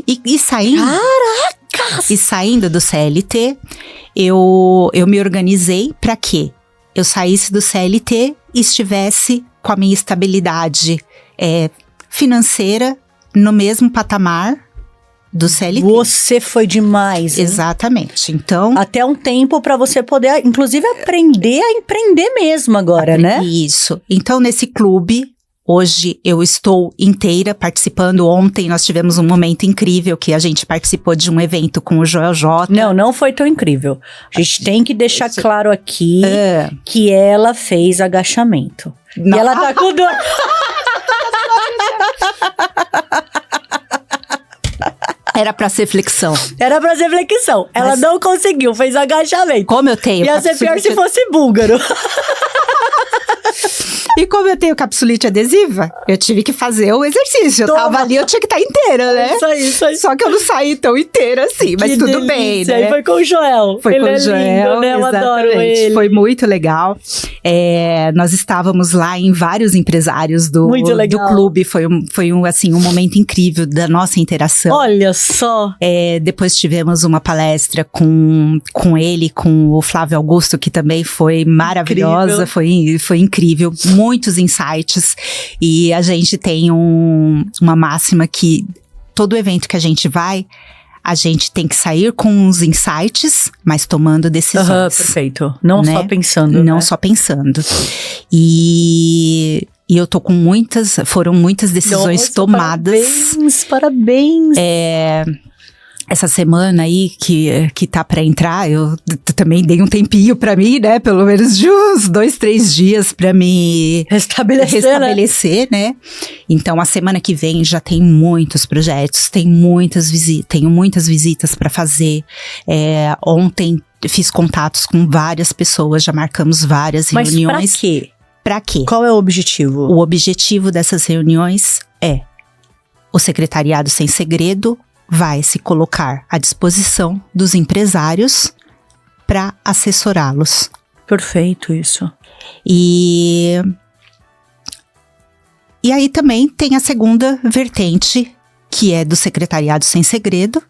E saindo... Caracas! E saindo do CLT, eu me organizei para que eu saísse do CLT e estivesse com a minha estabilidade financeira no mesmo patamar do CLT. Você foi demais, hein? Exatamente. Então... Até um tempo para você poder, inclusive, aprender a empreender mesmo agora, né? Isso. Então, nesse clube... Hoje eu estou inteira participando. Ontem nós tivemos um momento incrível que a gente participou de um evento com o Joel J. Não foi tão incrível. A gente tem que deixar claro aqui que ela fez agachamento. Não. E ela tá com dor. Era pra ser flexão. Era pra ser flexão. Ela não conseguiu, fez agachamento. Como eu tenho... Ia ser pior se fosse búlgaro. E como eu tenho capsulite adesiva, eu tive que fazer o exercício. Eu tava ali, eu tinha que estar inteira, né? Isso aí. Só que eu não saí tão inteira assim, mas tudo delícia. Bem, né? Aí foi com o Joel. Foi ele com o Joel, lindo, né? Eu adoro ele. Foi muito legal. Nós estávamos lá em vários empresários do clube. Foi um momento incrível da nossa interação. Olha só! Depois tivemos uma palestra com ele, com o Flávio Augusto, que também foi maravilhosa. Foi incrível. Muitos insights. E a gente tem uma máxima que todo evento que a gente vai, a gente tem que sair com uns insights, mas tomando decisões. Perfeito. Não só pensando. Não só pensando. E eu tô com foram muitas decisões tomadas. Parabéns! Essa semana aí que tá pra entrar, eu também dei um tempinho pra mim, né? Pelo menos de uns 2, 3 dias pra me restabelecer, né? Então, a semana que vem já tem muitos projetos, tenho muitas visitas pra fazer. Ontem fiz contatos com várias pessoas, já marcamos várias reuniões. Mas pra quê? Pra quê? Qual é o objetivo? O objetivo dessas reuniões é o Secretariado Sem Segredo vai se colocar à disposição dos empresários para assessorá-los. Perfeito isso. E aí também tem a segunda vertente, que é do Secretariado Sem Segredo,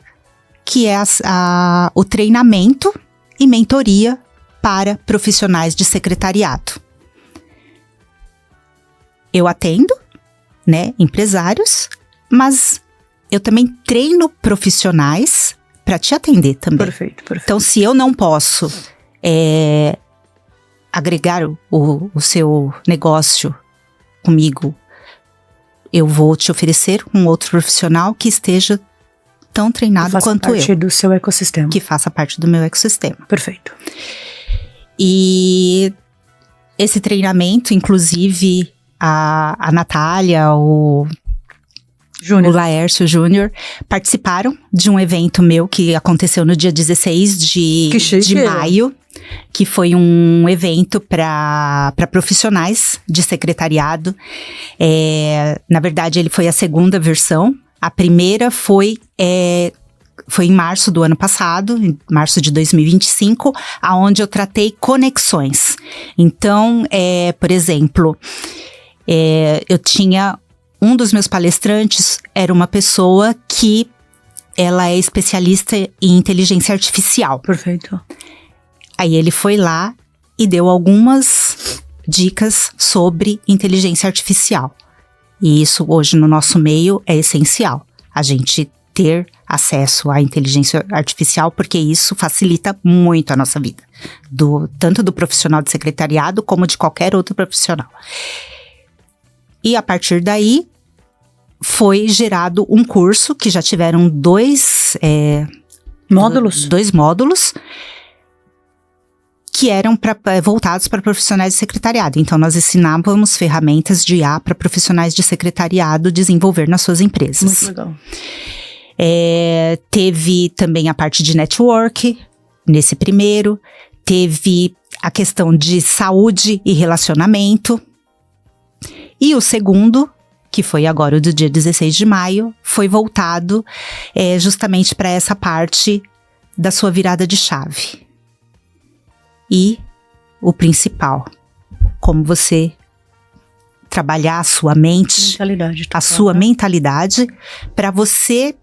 que é o treinamento e mentoria para profissionais de secretariado. Eu atendo, né, empresários, mas eu também treino profissionais para te atender também. Perfeito. Então, se eu não posso agregar o seu negócio comigo, eu vou te oferecer um outro profissional que esteja tão treinado quanto eu. Que faça parte do seu ecossistema. Que faça parte do meu ecossistema. Perfeito. E esse treinamento, inclusive, a Natália, o Laércio Júnior, participaram de um evento meu que aconteceu no dia 16 de maio, que foi um evento para profissionais de secretariado. Na verdade, ele foi a segunda versão. A primeira foi em março do ano passado, em março de 2025, aonde eu tratei conexões. Então, por exemplo, eu tinha... Um dos meus palestrantes era uma pessoa que ela é especialista em inteligência artificial. Perfeito. Aí ele foi lá e deu algumas dicas sobre inteligência artificial. E isso hoje no nosso meio é essencial. A gente ter acesso à inteligência artificial, porque isso facilita muito a nossa vida, tanto do profissional de secretariado como de qualquer outro profissional. E a partir daí, foi gerado um curso que já tiveram dois módulos que eram voltados para profissionais de secretariado. Então, nós ensinávamos ferramentas de IA para profissionais de secretariado desenvolver nas suas empresas. Muito legal. Teve também a parte de network, nesse primeiro. Teve a questão de saúde e relacionamento. E o segundo, que foi agora o do dia 16 de maio, foi voltado justamente para essa parte da sua virada de chave. E o principal, como você trabalhar a sua mente, sua mentalidade, para você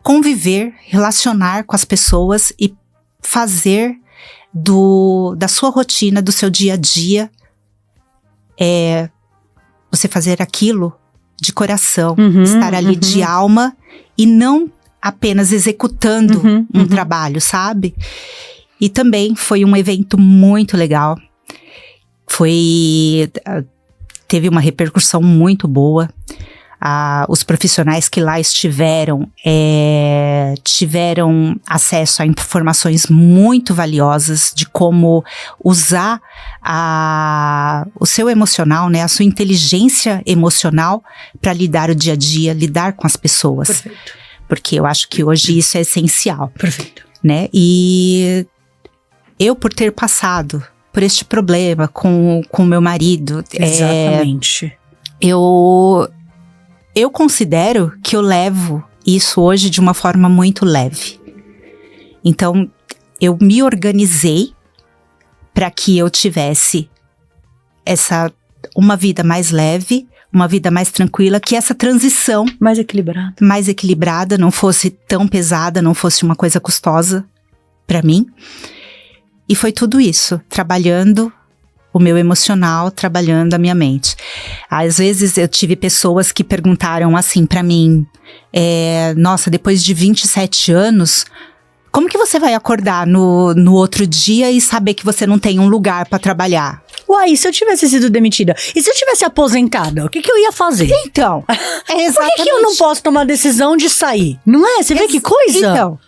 conviver, relacionar com as pessoas e fazer da sua rotina, do seu dia a dia, você fazer aquilo de coração, estar ali de alma e não apenas executando um trabalho, sabe? E também foi um evento muito legal. Teve uma repercussão muito boa. Os profissionais que lá estiveram tiveram acesso a informações muito valiosas de como usar o seu emocional, né, a sua inteligência emocional para lidar o dia a dia, lidar com as pessoas. Perfeito. Porque eu acho que hoje isso é essencial. Perfeito. Né? E eu, por ter passado por este problema com meu marido, exatamente. Eu considero que eu levo isso hoje de uma forma muito leve. Então, eu me organizei para que eu tivesse uma vida mais leve, uma vida mais tranquila, que essa transição mais equilibrada, não fosse tão pesada, não fosse uma coisa custosa para mim. E foi tudo isso, trabalhando o meu emocional, trabalhando a minha mente. Às vezes eu tive pessoas que perguntaram assim pra mim, nossa, depois de 27 anos, como que você vai acordar no outro dia e saber que você não tem um lugar pra trabalhar? Uai, e se eu tivesse sido demitida? E se eu tivesse aposentada? O que eu ia fazer? Então, exatamente. Por que eu não posso tomar a decisão de sair? Não é? Você vê que coisa?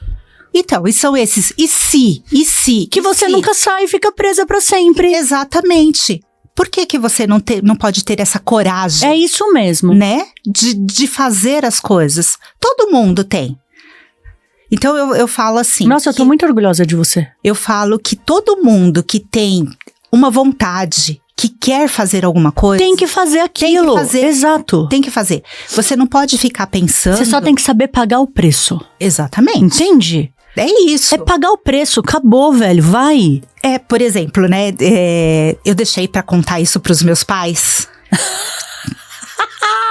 Então, e são esses e se. Que você nunca sai e fica presa pra sempre. Exatamente. Por que você não pode ter essa coragem? É isso mesmo. Né? De fazer as coisas. Todo mundo tem. Então, eu falo assim... Nossa, eu tô muito orgulhosa de você. Eu falo que todo mundo que tem uma vontade, que quer fazer alguma coisa... Tem que fazer aquilo. Tem que fazer. Exato. Tem que fazer. Você não pode ficar pensando... Você só tem que saber pagar o preço. Exatamente. Entende? É isso. É pagar o preço, acabou, velho, vai. Por exemplo, né, eu deixei pra contar isso pros meus pais.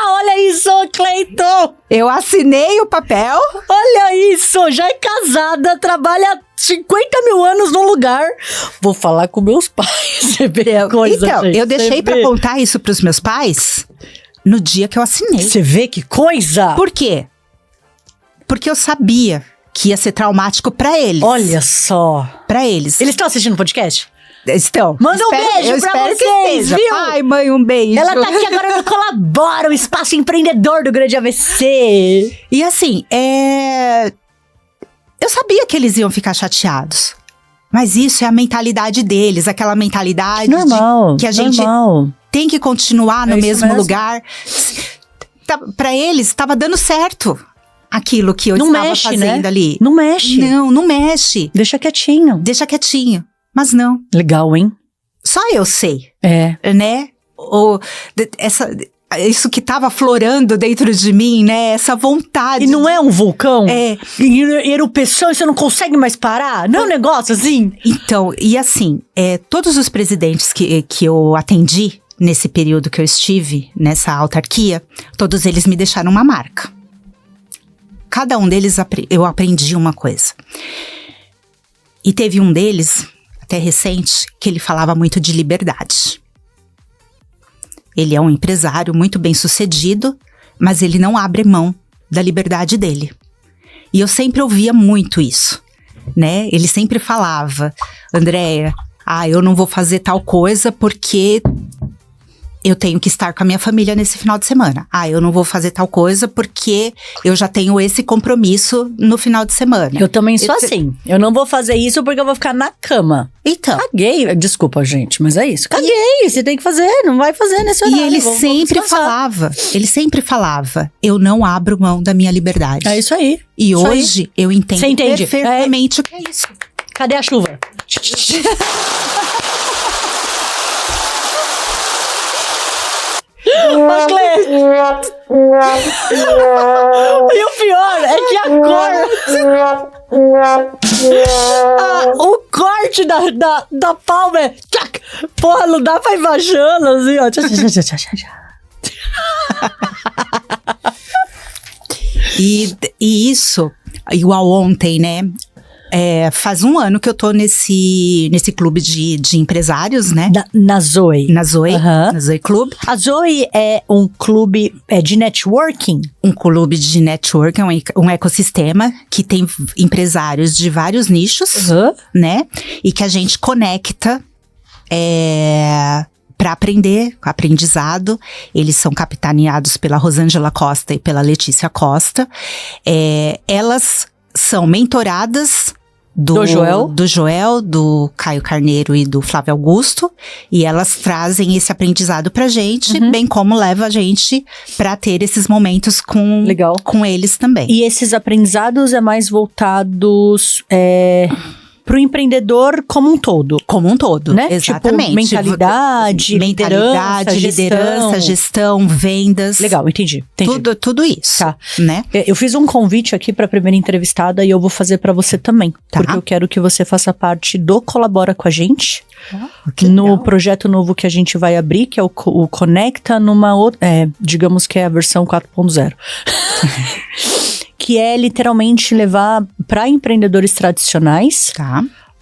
Olha isso, Cleiton! Eu assinei o papel. Olha isso, já é casada, trabalha 50 mil anos num lugar. Vou falar com meus pais, você vê a coisa, então, gente, eu deixei pra contar isso pros meus pais no dia que eu assinei. Você vê que coisa? Por quê? Porque eu sabia que ia ser traumático pra eles. Olha só. Pra eles. Eles estão assistindo o podcast? Estão. Manda um beijo pra vocês, viu? Pai, mãe, um beijo. Ela tá aqui agora no Colabora, o espaço empreendedor do Grande ABC. E assim, eu sabia que eles iam ficar chateados. Mas isso é a mentalidade deles, aquela mentalidade normal, que a gente tem que continuar no mesmo lugar. Pra eles, estava dando certo. Aquilo que eu estava fazendo ali. Não mexe. Não mexe. Deixa quietinho. Mas não. Legal, hein? Só eu sei. Né? Isso que estava florando dentro de mim, né? Essa vontade. E não é um vulcão? Erupção e você não consegue mais parar? Não é um negócio assim? Então, e assim, todos os presidentes que eu atendi nesse período que eu estive, nessa autarquia, todos eles me deixaram uma marca. Cada um deles eu aprendi uma coisa. E teve um deles, até recente, que ele falava muito de liberdade. Ele é um empresário muito bem sucedido, mas ele não abre mão da liberdade dele. E eu sempre ouvia muito isso, né? Ele sempre falava, Andréia, eu não vou fazer tal coisa porque eu tenho que estar com a minha família nesse final de semana. Eu não vou fazer tal coisa porque eu já tenho esse compromisso no final de semana. Eu também sou assim. Eu não vou fazer isso porque eu vou ficar na cama. Então. Caguei. Desculpa, gente, mas é isso. Caguei. Você tem que fazer, não vai fazer nesse horário. E ele sempre falava, eu não abro mão da minha liberdade. É isso aí. E isso hoje aí. Eu entendo perfeitamente o que é isso. Cadê a chuva? Ô, Clê. E o pior é que a cor. O corte da palma é. Porra, não dá pra ir baixando assim, ó. E isso, igual ontem, né? Faz um ano que eu tô nesse clube de empresários, né? Na Zoe. Na Zoe, na Zoe Club. A Zoe é um clube de networking? Um clube de networking, um ecossistema que tem empresários de vários nichos, né? E que a gente conecta para aprendizado. Eles são capitaneados pela Rosângela Costa e pela Letícia Costa. Elas são mentoradas do Joel, do Caio Carneiro e do Flávio Augusto, e elas trazem esse aprendizado pra gente, bem como leva a gente pra ter esses momentos com eles também. E esses aprendizados é mais voltados pro empreendedor como um todo. Como um todo, né? Exatamente. Tipo, mentalidade, liderança, gestão, vendas. Legal, entendi. Tudo isso, tá, né? Eu fiz um convite aqui pra primeira entrevistada e eu vou fazer pra você também. Tá. Porque eu quero que você faça parte do Colabora com a gente. No projeto novo que a gente vai abrir, que é o Conecta numa outra, digamos que é a versão 4.0. Que é literalmente levar para empreendedores tradicionais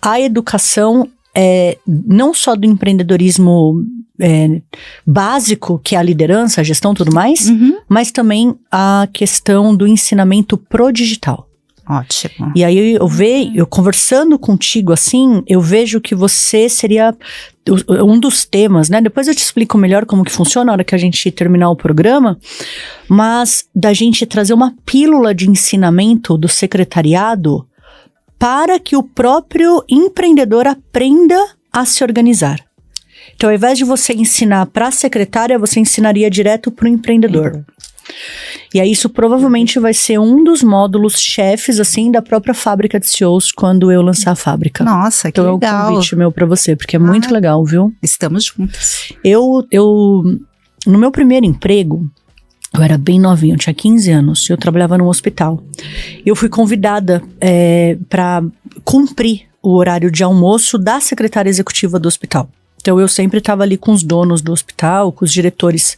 a educação, não só do empreendedorismo básico, que é a liderança, a gestão e tudo mais, mas também a questão do ensinamento pro digital. Ótimo. E aí eu conversando contigo assim, eu vejo que você seria um dos temas, né? Depois eu te explico melhor como que funciona na hora que a gente terminar o programa, mas da gente trazer uma pílula de ensinamento do secretariado para que o próprio empreendedor aprenda a se organizar. Então, ao invés de você ensinar para a secretária, você ensinaria direto para o empreendedor. E aí isso provavelmente vai ser um dos módulos chefes, assim, da própria fábrica de CEOs quando eu lançar a fábrica. Nossa, que legal. Então é um convite meu pra você, porque é muito legal, viu? Estamos juntas. No meu primeiro emprego, eu era bem novinha, eu tinha 15 anos, eu trabalhava num hospital. Eu fui convidada pra cumprir o horário de almoço da secretária executiva do hospital. Então eu sempre estava ali com os donos do hospital, com os diretores.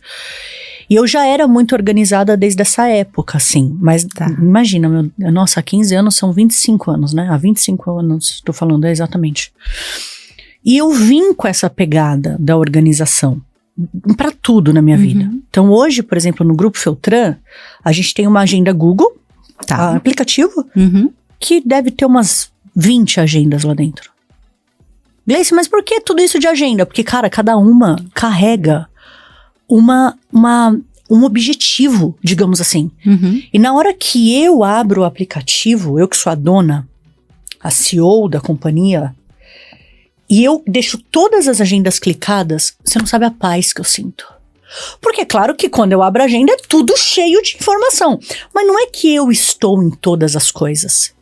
E eu já era muito organizada desde essa época, assim. Mas imagina, nossa, há 15 anos são 25 anos, né? Há 25 anos, estou falando exatamente. E eu vim com essa pegada da organização para tudo na minha vida. Então hoje, por exemplo, no Grupo Feltran, a gente tem uma agenda Google, aplicativo, que deve ter umas 20 agendas lá dentro. Gleice, mas por que tudo isso de agenda? Porque, cara, cada uma carrega um objetivo, digamos assim. E na hora que eu abro o aplicativo, eu que sou a dona, a CEO da companhia, e eu deixo todas as agendas clicadas, você não sabe a paz que eu sinto. Porque é claro que quando eu abro a agenda é tudo cheio de informação. Mas não é que eu estou em todas as coisas.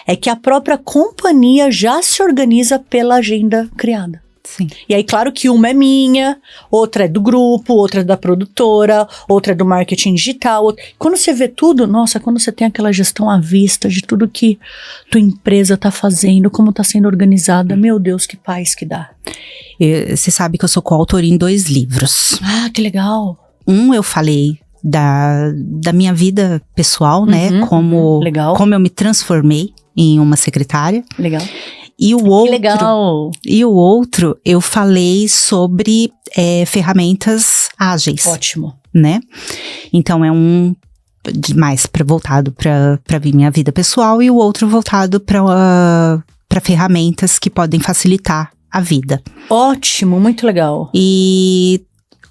É que a própria companhia já se organiza pela agenda criada. Sim. E aí, claro que uma é minha, outra é do grupo, outra é da produtora, outra é do marketing digital. Quando você vê tudo, nossa, quando você tem aquela gestão à vista de tudo que tua empresa tá fazendo, como tá sendo organizada, meu Deus, que paz que dá. Você sabe que eu sou coautora em 2 livros. Ah, que legal. Eu falei da minha vida pessoal, né? Como eu me transformei em uma secretária. Legal. E o outro, eu falei sobre ferramentas ágeis. Ótimo. Né? Então, é mais voltado para minha vida pessoal e o outro voltado para ferramentas que podem facilitar a vida. Ótimo, muito legal. E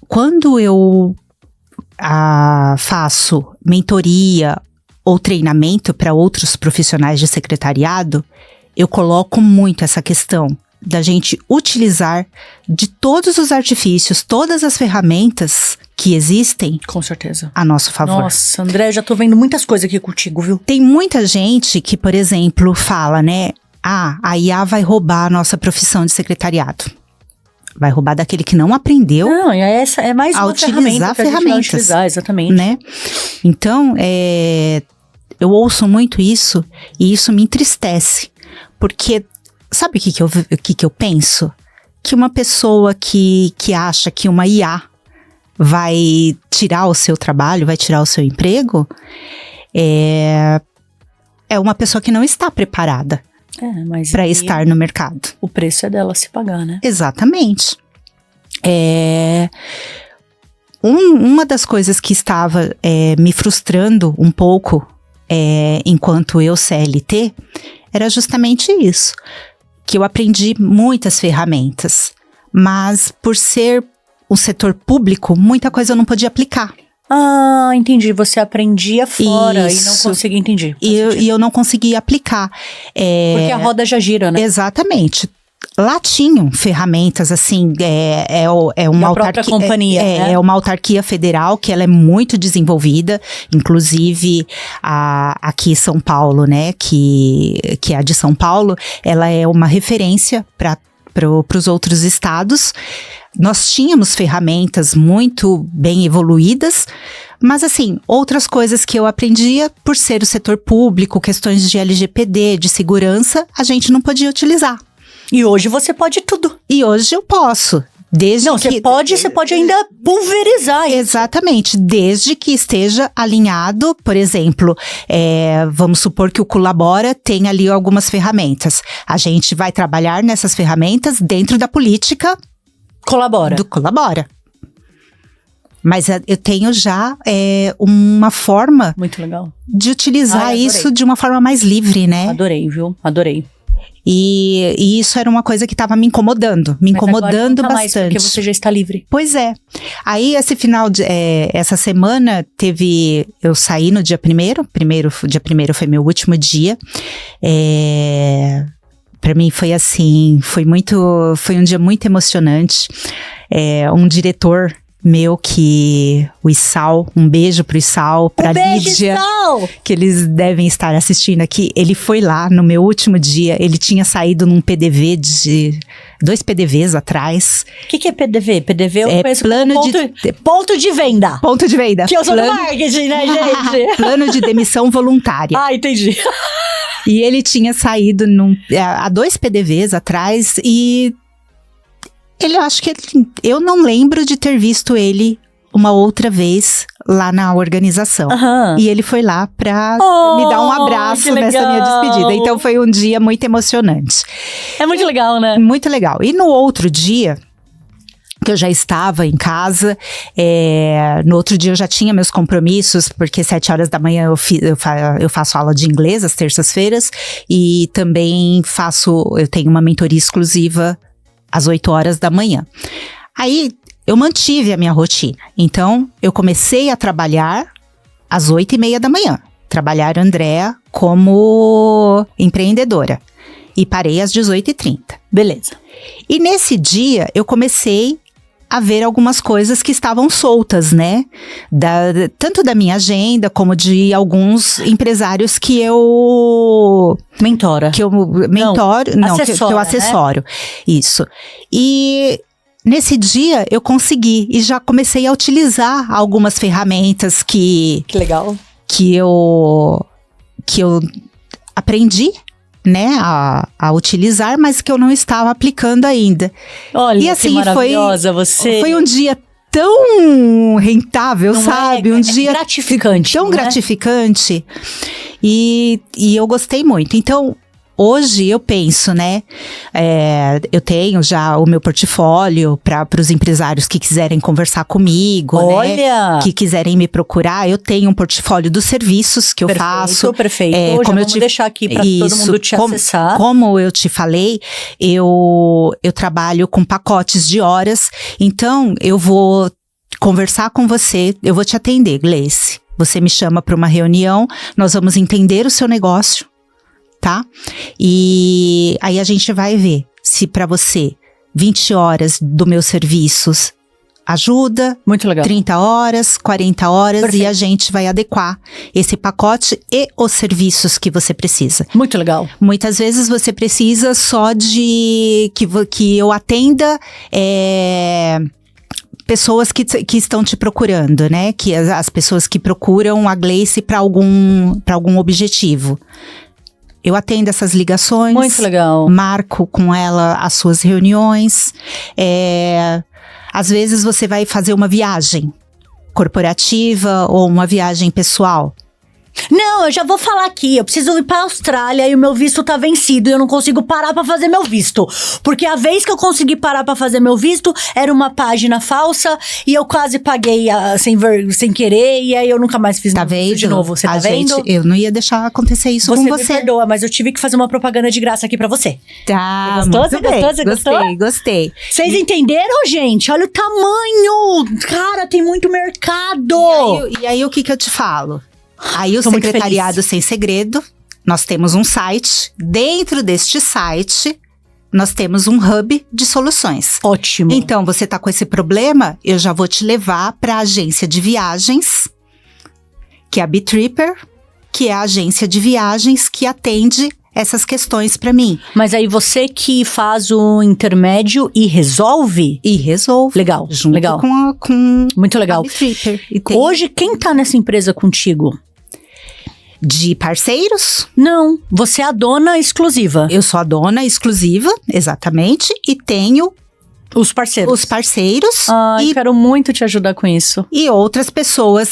quando eu faço mentoria ou treinamento para outros profissionais de secretariado, eu coloco muito essa questão da gente utilizar de todos os artifícios, todas as ferramentas que existem, com certeza, a nosso favor. Nossa, André, eu já tô vendo muitas coisas aqui contigo, viu? Tem muita gente que, por exemplo, fala, né? A IA vai roubar a nossa profissão de secretariado. Vai roubar daquele que não aprendeu. Não, essa é mais uma ferramenta que a gente vai utilizar, exatamente. Né? Então, eu ouço muito isso e isso me entristece. Porque, sabe o que eu penso? Que uma pessoa que acha que uma IA vai tirar o seu trabalho, vai tirar o seu emprego, é uma pessoa que não está preparada para estar no mercado. O preço é dela se pagar, né? Exatamente. Uma das coisas que estava me frustrando um pouco enquanto eu CLT era justamente isso. Que eu aprendi muitas ferramentas, mas por ser um setor público, muita coisa eu não podia aplicar. Ah, entendi. Você aprendia fora e não conseguia entender. E eu não conseguia aplicar. Porque a roda já gira, né? Exatamente. Lá tinham ferramentas, assim, uma autarquia, companhia, né? É uma autarquia federal que ela é muito desenvolvida, inclusive aqui em São Paulo, né, que é a de São Paulo, ela é uma referência para os outros estados. Nós tínhamos ferramentas muito bem evoluídas, mas assim, outras coisas que eu aprendia por ser o setor público, questões de LGPD, de segurança, a gente não podia utilizar. E hoje você pode tudo. E hoje eu posso. Você pode ainda pulverizar. Exatamente, desde que esteja alinhado, por exemplo, vamos supor que o Colabora tem ali algumas ferramentas. A gente vai trabalhar nessas ferramentas dentro da política do Colabora. Mas eu tenho já uma forma muito legal de utilizar isso de uma forma mais livre, né? Adorei, viu? Adorei. E isso era uma coisa que estava me incomodando bastante. Mais, porque você já está livre. Pois é. Aí, essa semana, eu saí no dia 1º, dia 1º foi meu último dia. Pra mim foi assim, foi um dia muito emocionante. Um diretor meu o Issal, um beijo pro Issal, pra Lídia, Issal! Que eles devem estar assistindo aqui. Ele foi lá no meu último dia, ele tinha saído num PDV 2 PDVs atrás. O que é PDV? PDV eu conheço ponto de venda. Ponto de venda. Que eu sou do marketing, né, gente? Plano de demissão voluntária. Ah, entendi. E ele tinha saído há 2 PDVs atrás e eu não lembro de ter visto ele uma outra vez lá na organização. Uhum. E ele foi lá pra me dar um abraço nessa minha despedida. Então foi um dia muito emocionante. É muito legal, né? Muito legal. E no outro dia, que eu já estava em casa, no outro dia eu já tinha meus compromissos, porque 7 horas da manhã eu faço aula de inglês às terças-feiras, e também eu tenho uma mentoria exclusiva às 8 horas da manhã. Aí, eu mantive a minha rotina. Então, eu comecei a trabalhar às 8:30 da manhã. Trabalhar Andréa como empreendedora. E parei às 18:30. Beleza. E nesse dia, eu comecei a ver algumas coisas que estavam soltas, né? Tanto da minha agenda, como de alguns empresários que eu... Mentora. Que eu assessoro. Né? Isso. E nesse dia, eu consegui. E já comecei a utilizar algumas ferramentas que legal. Que eu aprendi, né, a utilizar, mas que eu não estava aplicando ainda. Olha, e assim, que maravilhosa você. Foi um dia tão rentável, não sabe? Um dia gratificante. Tão gratificante. E eu gostei muito. Então, Hoje eu penso, né? Eu tenho já o meu portfólio para os empresários que quiserem conversar comigo, Olha! Né? Que quiserem me procurar. Eu tenho um portfólio dos serviços que eu faço. Perfeito. Já vamos deixar aqui para todo mundo te acessar. Como eu te falei, eu trabalho com pacotes de horas. Então, eu vou conversar com você, eu vou te atender, Gleice. Você me chama para uma reunião, nós vamos entender o seu negócio. Tá? E aí a gente vai ver se para você 20 horas do meus serviços ajuda, muito legal. 30 horas, 40 horas. Perfeito. E a gente vai adequar esse pacote e os serviços que você precisa. Muito legal. Muitas vezes você precisa só de que eu atenda pessoas que estão te procurando, né? Que as pessoas que procuram a Gleice para algum objetivo. Eu atendo essas ligações. Muito legal. Marco com ela as suas reuniões. Às vezes você vai fazer uma viagem corporativa ou uma viagem pessoal. Não, eu já vou falar aqui, eu preciso ir pra Austrália e o meu visto tá vencido e eu não consigo parar pra fazer meu visto. Porque a vez que eu consegui parar pra fazer meu visto, era uma página falsa e eu quase paguei sem querer e aí eu nunca mais fiz meu visto de novo. Você tá vendo? Eu não ia deixar acontecer isso com você. Você me perdoa, mas eu tive que fazer uma propaganda de graça aqui pra você. Tá, Você gostou? Gostei. Vocês entenderam, gente? Olha o tamanho! Cara, tem muito mercado! E aí o que eu te falo? Aí o Secretariado Sem Segredo, nós temos um site. Dentro deste site, nós temos um hub de soluções. Ótimo. Então, você tá com esse problema, eu já vou te levar para a agência de viagens, que é a Bitripper, que é a agência de viagens que atende essas questões para mim. Mas aí você que faz o intermédio e resolve? E resolve. Legal, junto legal. Com muito legal. A Bitripper. Hoje, quem tá nessa empresa contigo? De parceiros? Não, você é a dona exclusiva. Eu sou a dona exclusiva, exatamente, e tenho os parceiros. Os parceiros. Ai, quero muito te ajudar com isso. E outras pessoas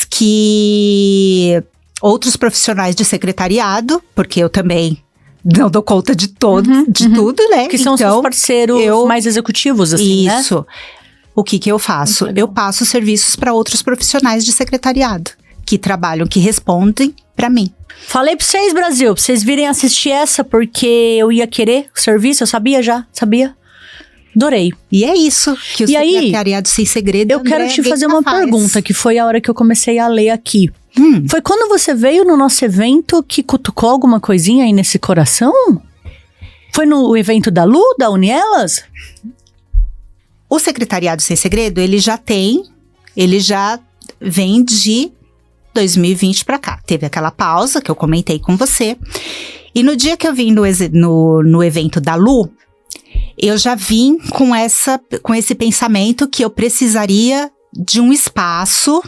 outros profissionais de secretariado, porque eu também não dou conta de tudo, né? Que são seus parceiros mais executivos, assim, né? Isso. O que eu faço? Eu passo serviços para outros profissionais de secretariado que trabalham, que respondem para mim. Falei pra vocês, Brasil, pra vocês virem assistir essa, porque eu ia querer o serviço, eu sabia. Adorei. E é isso que o Secretariado Sem Segredo. Eu quero te fazer uma pergunta, que foi a hora que eu comecei a ler aqui. Foi quando você veio no nosso evento que cutucou alguma coisinha aí nesse coração? Foi no evento da Lu, da Unielas? O Secretariado Sem Segredo, ele já vem de 2020 para cá. Teve aquela pausa que eu comentei com você. E no dia que eu vim no evento da Lu, eu já vim com esse pensamento que eu precisaria de um espaço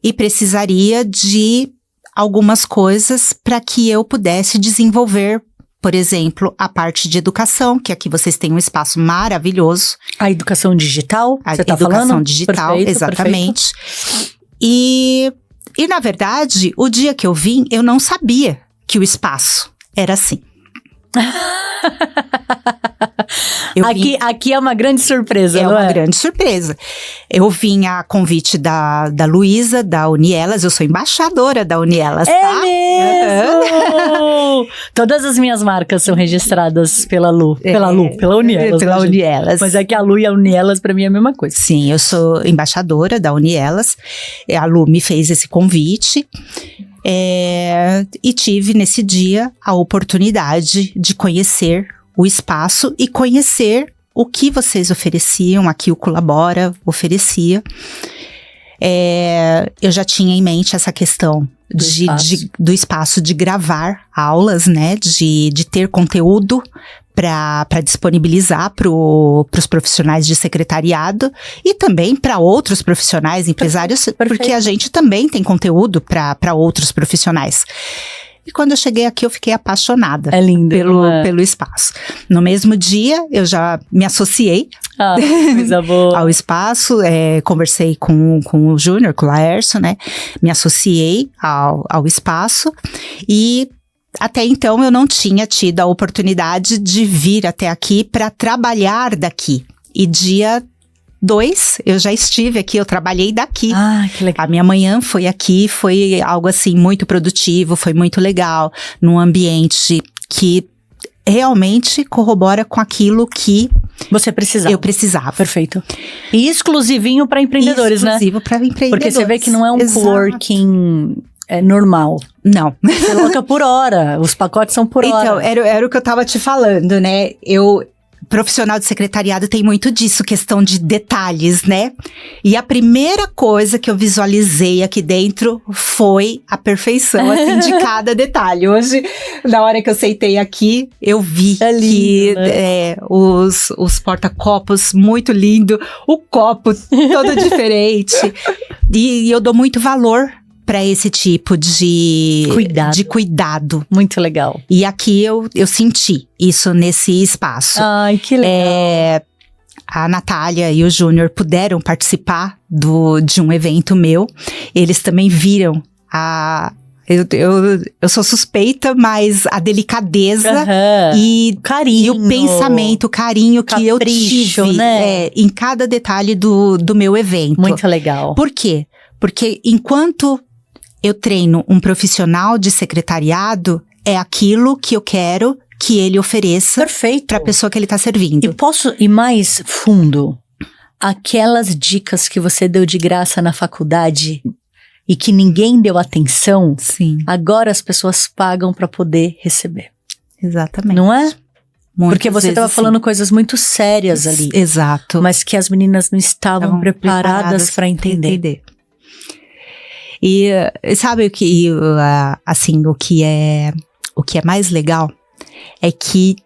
e precisaria de algumas coisas para que eu pudesse desenvolver, por exemplo, a parte de educação, que aqui vocês têm um espaço maravilhoso. A educação digital, você tá falando? A educação digital, perfeito, exatamente. Perfeito. E na verdade, o dia que eu vim, eu não sabia que o espaço era assim. Aqui é uma grande surpresa, não é? É uma grande surpresa. Eu vim a convite da Luísa, da Unielas. Eu sou embaixadora da Unielas, tá? Mesmo! Todas as minhas marcas são registradas pela Lu. Pela Unielas. Pela Unielas. Mas é que a Lu e a Unielas, pra mim, é a mesma coisa. Sim, eu sou embaixadora da Unielas. A Lu me fez esse convite. E tive nesse dia a oportunidade de conhecer o espaço e conhecer o que vocês ofereciam, aqui o Colabora oferecia. Eu já tinha em mente essa questão do espaço de gravar aulas, né, de ter conteúdo para disponibilizar para os profissionais de secretariado e também para outros profissionais, empresários, porque a gente também tem conteúdo para outros profissionais. E quando eu cheguei aqui, eu fiquei apaixonada pelo espaço. No mesmo dia, eu já me associei coisa boa. ao espaço, conversei com o Júnior, com o Laércio, né? Me associei ao espaço e até então eu não tinha tido a oportunidade de vir até aqui para trabalhar daqui. E dia 2, eu já estive aqui, eu trabalhei daqui. Ah, que legal. A minha manhã foi aqui, foi algo assim muito produtivo, foi muito legal, num ambiente que realmente corrobora com aquilo que Você precisava. eu precisava. Perfeito. E exclusivinho para empreendedores, Exclusivo para empreendedores. Porque você vê que não é um Exato. coworking normal. Não. Você coloca por hora, os pacotes são por hora. Então, era o que eu tava te falando, né? Profissional de secretariado tem muito disso, questão de detalhes, né? E a primeira coisa que eu visualizei aqui dentro foi a perfeição, assim, de cada detalhe. Hoje, na hora que eu sentei aqui, eu vi É lindo, que né? os porta-copos muito lindo, o copo todo diferente. E eu dou muito valor para esse tipo de cuidado. Muito legal. E aqui eu senti isso nesse espaço. Ai, que legal. A Natália e o Júnior puderam participar de um evento meu. Eles também viram eu sou suspeita, mas a delicadeza e carinho, o pensamento, o carinho que eu tive, né? Em cada detalhe do meu evento. Muito legal. Por quê? Porque enquanto eu treino um profissional de secretariado, é aquilo que eu quero que ele ofereça para a pessoa que ele está servindo. E posso ir mais fundo? Aquelas dicas que você deu de graça na faculdade e que ninguém deu atenção, sim, agora as pessoas pagam para poder receber. Exatamente. Não é? Muitas Porque você estava falando coisas muito sérias ali. Exato. Mas que as meninas não estavam preparadas para entender. E sabe o que, assim, o que é mais legal é que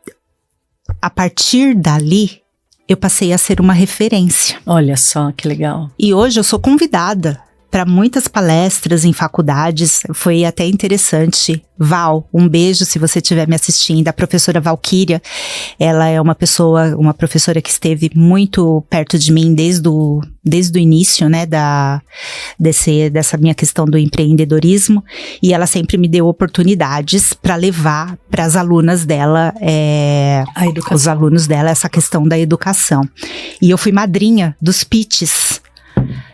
a partir dali eu passei a ser uma referência. Olha só que legal. E hoje eu sou convidada para muitas palestras em faculdades. Foi até interessante. Val, um beijo se você estiver me assistindo. A professora Valquíria, ela é uma professora que esteve muito perto de mim desde o início, né, dessa minha questão do empreendedorismo. E ela sempre me deu oportunidades para levar para as alunas dela, os alunos dela, essa questão da educação. E eu fui madrinha dos pitches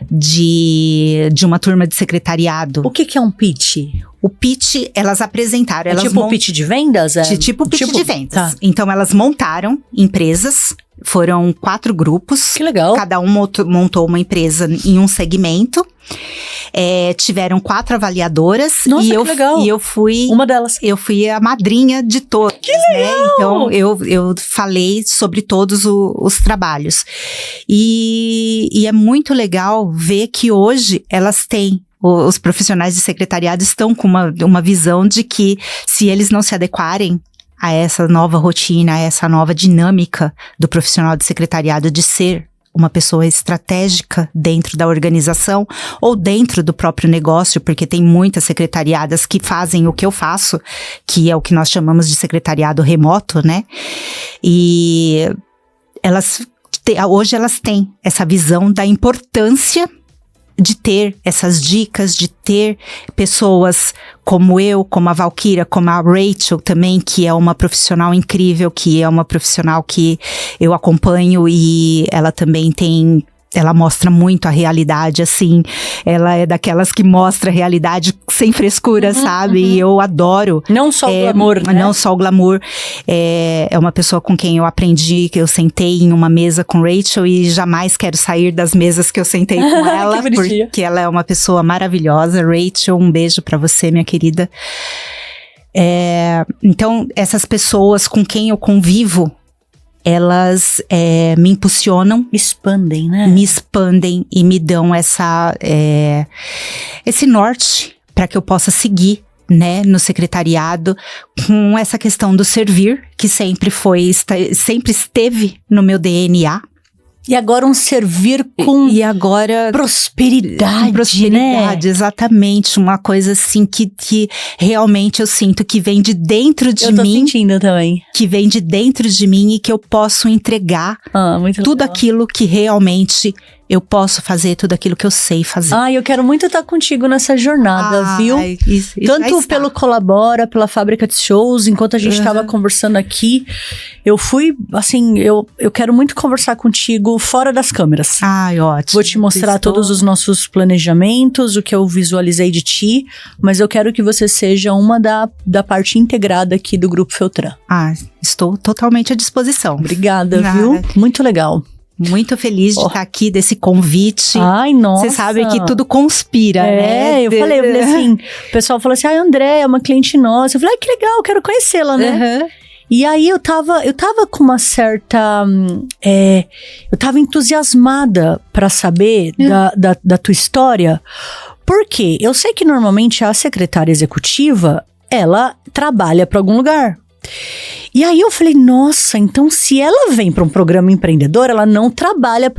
de uma turma de secretariado. O que é um pitch? O pitch, elas apresentaram. Tipo o pitch de vendas? Tipo pitch de vendas. Tá. Então, elas montaram empresas, foram 4 grupos. Que legal. Cada um montou uma empresa em um segmento. Tiveram 4 avaliadoras. Nossa, que legal. E eu fui... Uma delas. Eu fui a madrinha de todos. Que legal! Né? Então, eu falei sobre todos os trabalhos. E é muito legal ver que hoje elas têm, os profissionais de secretariado estão com uma visão de que se eles não se adequarem a essa nova rotina, a essa nova dinâmica do profissional de secretariado de ser uma pessoa estratégica dentro da organização ou dentro do próprio negócio, porque tem muitas secretariadas que fazem o que eu faço, que é o que nós chamamos de secretariado remoto, né? E hoje elas têm essa visão da importância de ter essas dicas, de ter pessoas como eu, como a Valquíria, como a Rachel também, que é uma profissional incrível, que é uma profissional que eu acompanho e ela também ela mostra muito a realidade, assim, ela é daquelas que mostra a realidade sem frescura, sabe? E eu adoro. Não só o glamour, né? Não só o glamour. É uma pessoa com quem eu aprendi, que eu sentei em uma mesa com Rachel e jamais quero sair das mesas que eu sentei com ela, porque ela é uma pessoa maravilhosa. Rachel, um beijo pra você, minha querida. Então, essas pessoas com quem eu convivo, elas me impulsionam. Expandem, né? Me expandem e me dão esse norte para que eu possa seguir, né, no secretariado com essa questão do servir, que sempre esteve no meu DNA. E agora um servir com prosperidade, prosperidade, né? Exatamente, uma coisa assim que realmente eu sinto que vem de dentro de mim. Eu tô sentindo também. Que vem de dentro de mim e que eu posso entregar tudo aquilo que realmente eu posso fazer tudo aquilo que eu sei fazer. Eu quero muito estar contigo nessa jornada, viu? Isso Tanto pelo Colabora, pela Fábrica de Shows, enquanto a gente estava conversando aqui, eu fui, assim, eu quero muito conversar contigo fora das câmeras. Ótimo. Vou te mostrar todos os nossos planejamentos, o que eu visualizei de ti, mas eu quero que você seja uma da parte integrada aqui do Grupo Feltran. Estou totalmente à disposição. Obrigada, viu? Muito legal. Muito feliz de estar aqui, desse convite. Nossa. Você sabe que tudo conspira, né? Eu falei assim, o pessoal falou assim, André, é uma cliente nossa. Eu falei, que legal, quero conhecê-la, né? E aí eu tava com uma certa, eu tava entusiasmada pra saber da tua história, porque eu sei que normalmente a secretária executiva, ela trabalha pra algum lugar. E aí eu falei, nossa, então se ela vem para um programa empreendedor, ela não trabalha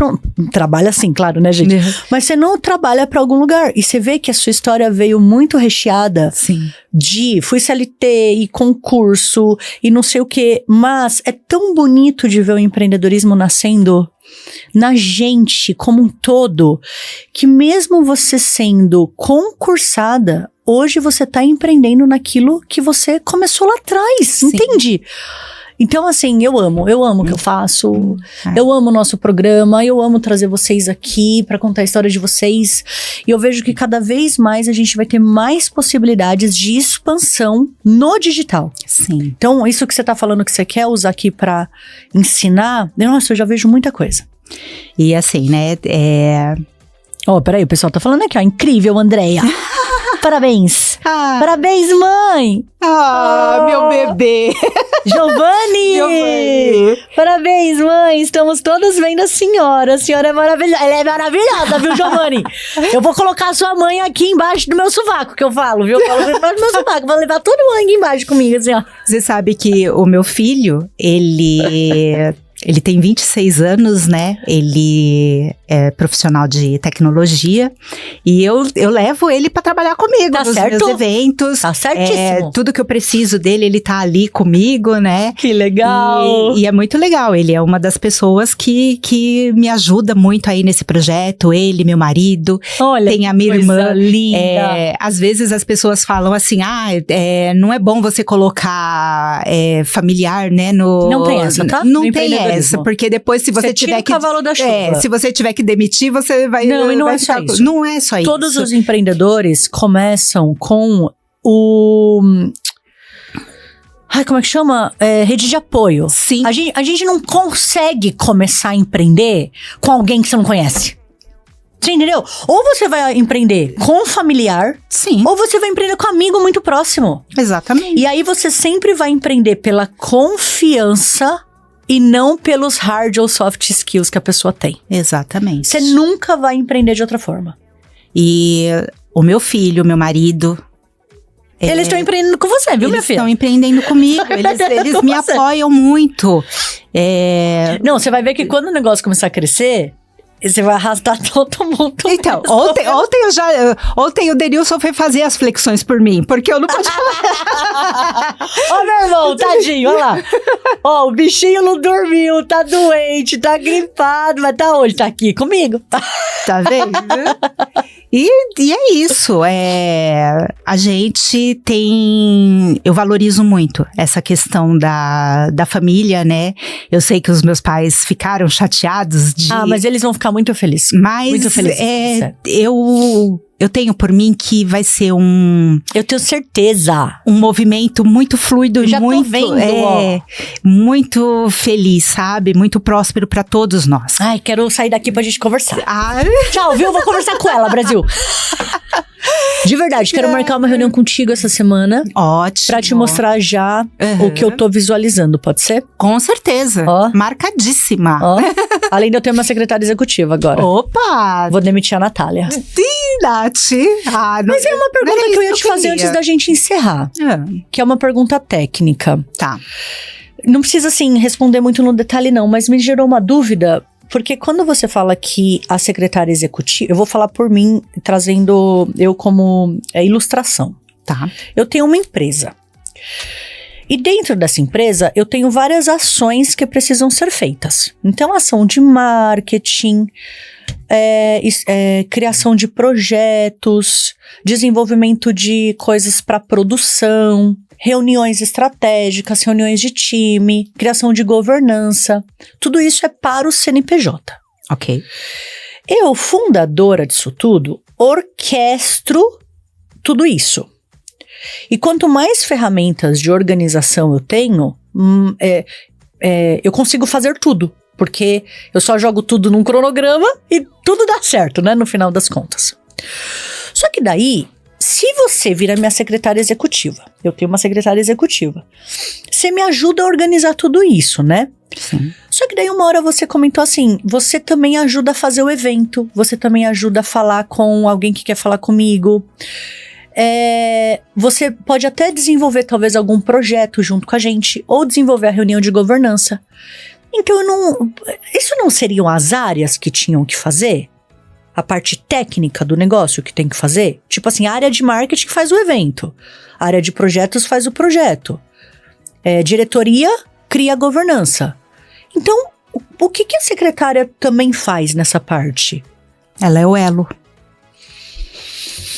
trabalha assim, claro, né, gente? Mas você não trabalha para algum lugar. E você vê que a sua história veio muito recheada. Sim. Fui CLT e concurso e não sei o quê. Mas é tão bonito de ver o empreendedorismo nascendo na gente como um todo, que mesmo você sendo concursada, hoje você tá empreendendo naquilo que você começou lá atrás, Sim. Entende? Então, assim, eu amo o que eu faço, eu amo o nosso programa, eu amo trazer vocês aqui pra contar a história de vocês, e eu vejo que cada vez mais a gente vai ter mais possibilidades de expansão no digital. Sim. Então, isso que você tá falando que você quer usar aqui pra ensinar, nossa, eu já vejo muita coisa. E assim, né, peraí, o pessoal tá falando aqui, incrível, Andréia. Parabéns. Parabéns, mãe. Meu bebê. Giovanni. Parabéns, mãe. Estamos todos vendo a senhora. A senhora é maravilhosa. Ela é maravilhosa, viu, Giovanni? Eu vou colocar a sua mãe aqui embaixo do meu sovaco, que eu falo, viu? Eu falo embaixo do meu sovaco. Vou levar todo mundo aqui embaixo comigo, assim, ó. Você sabe que o meu filho, ele tem 26 anos, né? Ele é profissional de tecnologia e eu levo ele pra trabalhar comigo nos meus eventos. Tá certíssimo. Tudo que eu preciso dele, ele tá ali comigo, né? Que legal! E é muito legal. Ele é uma das pessoas que me ajuda muito aí nesse projeto. Ele, meu marido. Olha, tem a minha irmã. Linda. Às vezes as pessoas falam assim, não é bom você colocar familiar, né? Não tem essa, tá? Não tem essa, porque depois se você tiver que... cavalo da chuva. Se você tiver que demitir, você vai... Não, e não é só isso. Não é só isso. Todos os empreendedores começam com como é que chama? Rede de apoio. Sim. A gente não consegue começar a empreender com alguém que você não conhece. Você entendeu? Ou você vai empreender com um familiar. Sim. Ou você vai empreender com um amigo muito próximo. Exatamente. E aí você sempre vai empreender pela confiança e não pelos hard ou soft skills que a pessoa tem. Exatamente. Você nunca vai empreender de outra forma. E o meu filho, meu marido... Eles estão empreendendo com você, viu, minha filha? Eles estão empreendendo comigo. Eles me apoiam muito. Não, você vai ver que quando o negócio começar a crescer... Você vai arrastar todo mundo. Então, ontem o Denilson foi fazer as flexões por mim, porque eu não podia. Meu irmão, tadinho, olha lá. O bichinho não dormiu, tá doente, tá gripado, mas tá onde? Tá aqui comigo. Tá vendo? E é isso, a gente tem... Eu valorizo muito essa questão da família, né? Eu sei que os meus pais ficaram chateados de... mas eles vão ficar muito felizes. Mas muito felizes, eu tenho por mim que vai ser eu tenho certeza. Um movimento muito fluido, já muito, tô vendo, muito feliz, sabe? Muito próspero pra todos nós. Ai, quero sair daqui pra gente conversar. Ai. Tchau, viu? Vou conversar com ela, Brasil. De verdade, quero marcar uma reunião contigo essa semana. Ótimo. Pra te mostrar já o que eu tô visualizando, pode ser? Com certeza. Marcadíssima. Além de eu ter uma secretária executiva agora. Opa! Vou demitir a Natália. Nath. Mas é uma pergunta que eu ia te fazer antes da gente encerrar. Que é uma pergunta técnica. Tá. Não precisa, assim, responder muito no detalhe, não. Mas me gerou uma dúvida. Porque quando você fala que a secretária executiva... Eu vou falar por mim, trazendo eu como ilustração. Tá. Eu tenho uma empresa. E dentro dessa empresa, eu tenho várias ações que precisam ser feitas. Então, ação de marketing, criação de projetos, desenvolvimento de coisas para produção, reuniões estratégicas, reuniões de time, criação de governança. Tudo isso é para o CNPJ. Ok. Eu, fundadora disso tudo, orquestro tudo isso. E quanto mais ferramentas de organização eu tenho, eu consigo fazer tudo. Porque eu só jogo tudo num cronograma e tudo dá certo, né? No final das contas. Só que daí, se você vira minha secretária executiva, eu tenho uma secretária executiva, você me ajuda a organizar tudo isso, né? Sim. Só que daí uma hora você comentou assim, você também ajuda a fazer o evento, você também ajuda a falar com alguém que quer falar comigo. Você pode até desenvolver talvez algum projeto junto com a gente, ou desenvolver a reunião de governança. Então isso não seriam as áreas que tinham que fazer? A parte técnica do negócio que tem que fazer? Tipo assim, a área de marketing faz o evento, a área de projetos faz o projeto, diretoria cria a governança. Então, o que a secretária também faz nessa parte? Ela é o elo.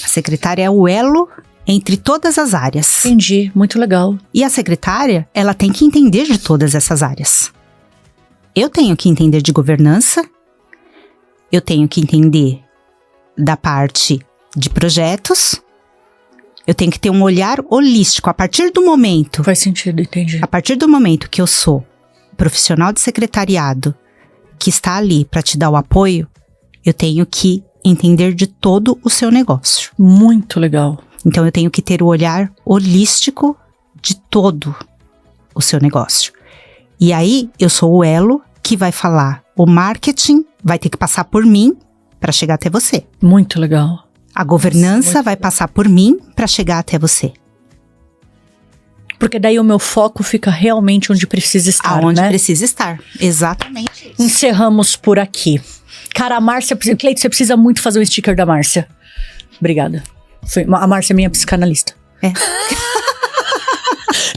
A secretária é o elo entre todas as áreas. Entendi, muito legal. E a secretária, ela tem que entender de todas essas áreas. Eu tenho que entender de governança, eu tenho que entender da parte de projetos, eu tenho que ter um olhar holístico. A partir do momento... Faz sentido, entendi. A partir do momento que eu sou profissional de secretariado, que está ali para te dar o apoio, eu tenho que entender de todo o seu negócio. Muito legal. Então eu tenho que ter o olhar holístico de todo o seu negócio. E aí, eu sou o elo que vai falar. O marketing vai ter que passar por mim para chegar até você. Muito legal. A governança vai passar por mim para chegar até você. Porque daí o meu foco fica realmente onde precisa estar, Aonde né? precisa estar. Exatamente. Encerramos por aqui. Cara, a Márcia... Cleito, você precisa muito fazer um sticker da Márcia. Obrigada. A Márcia é minha psicanalista.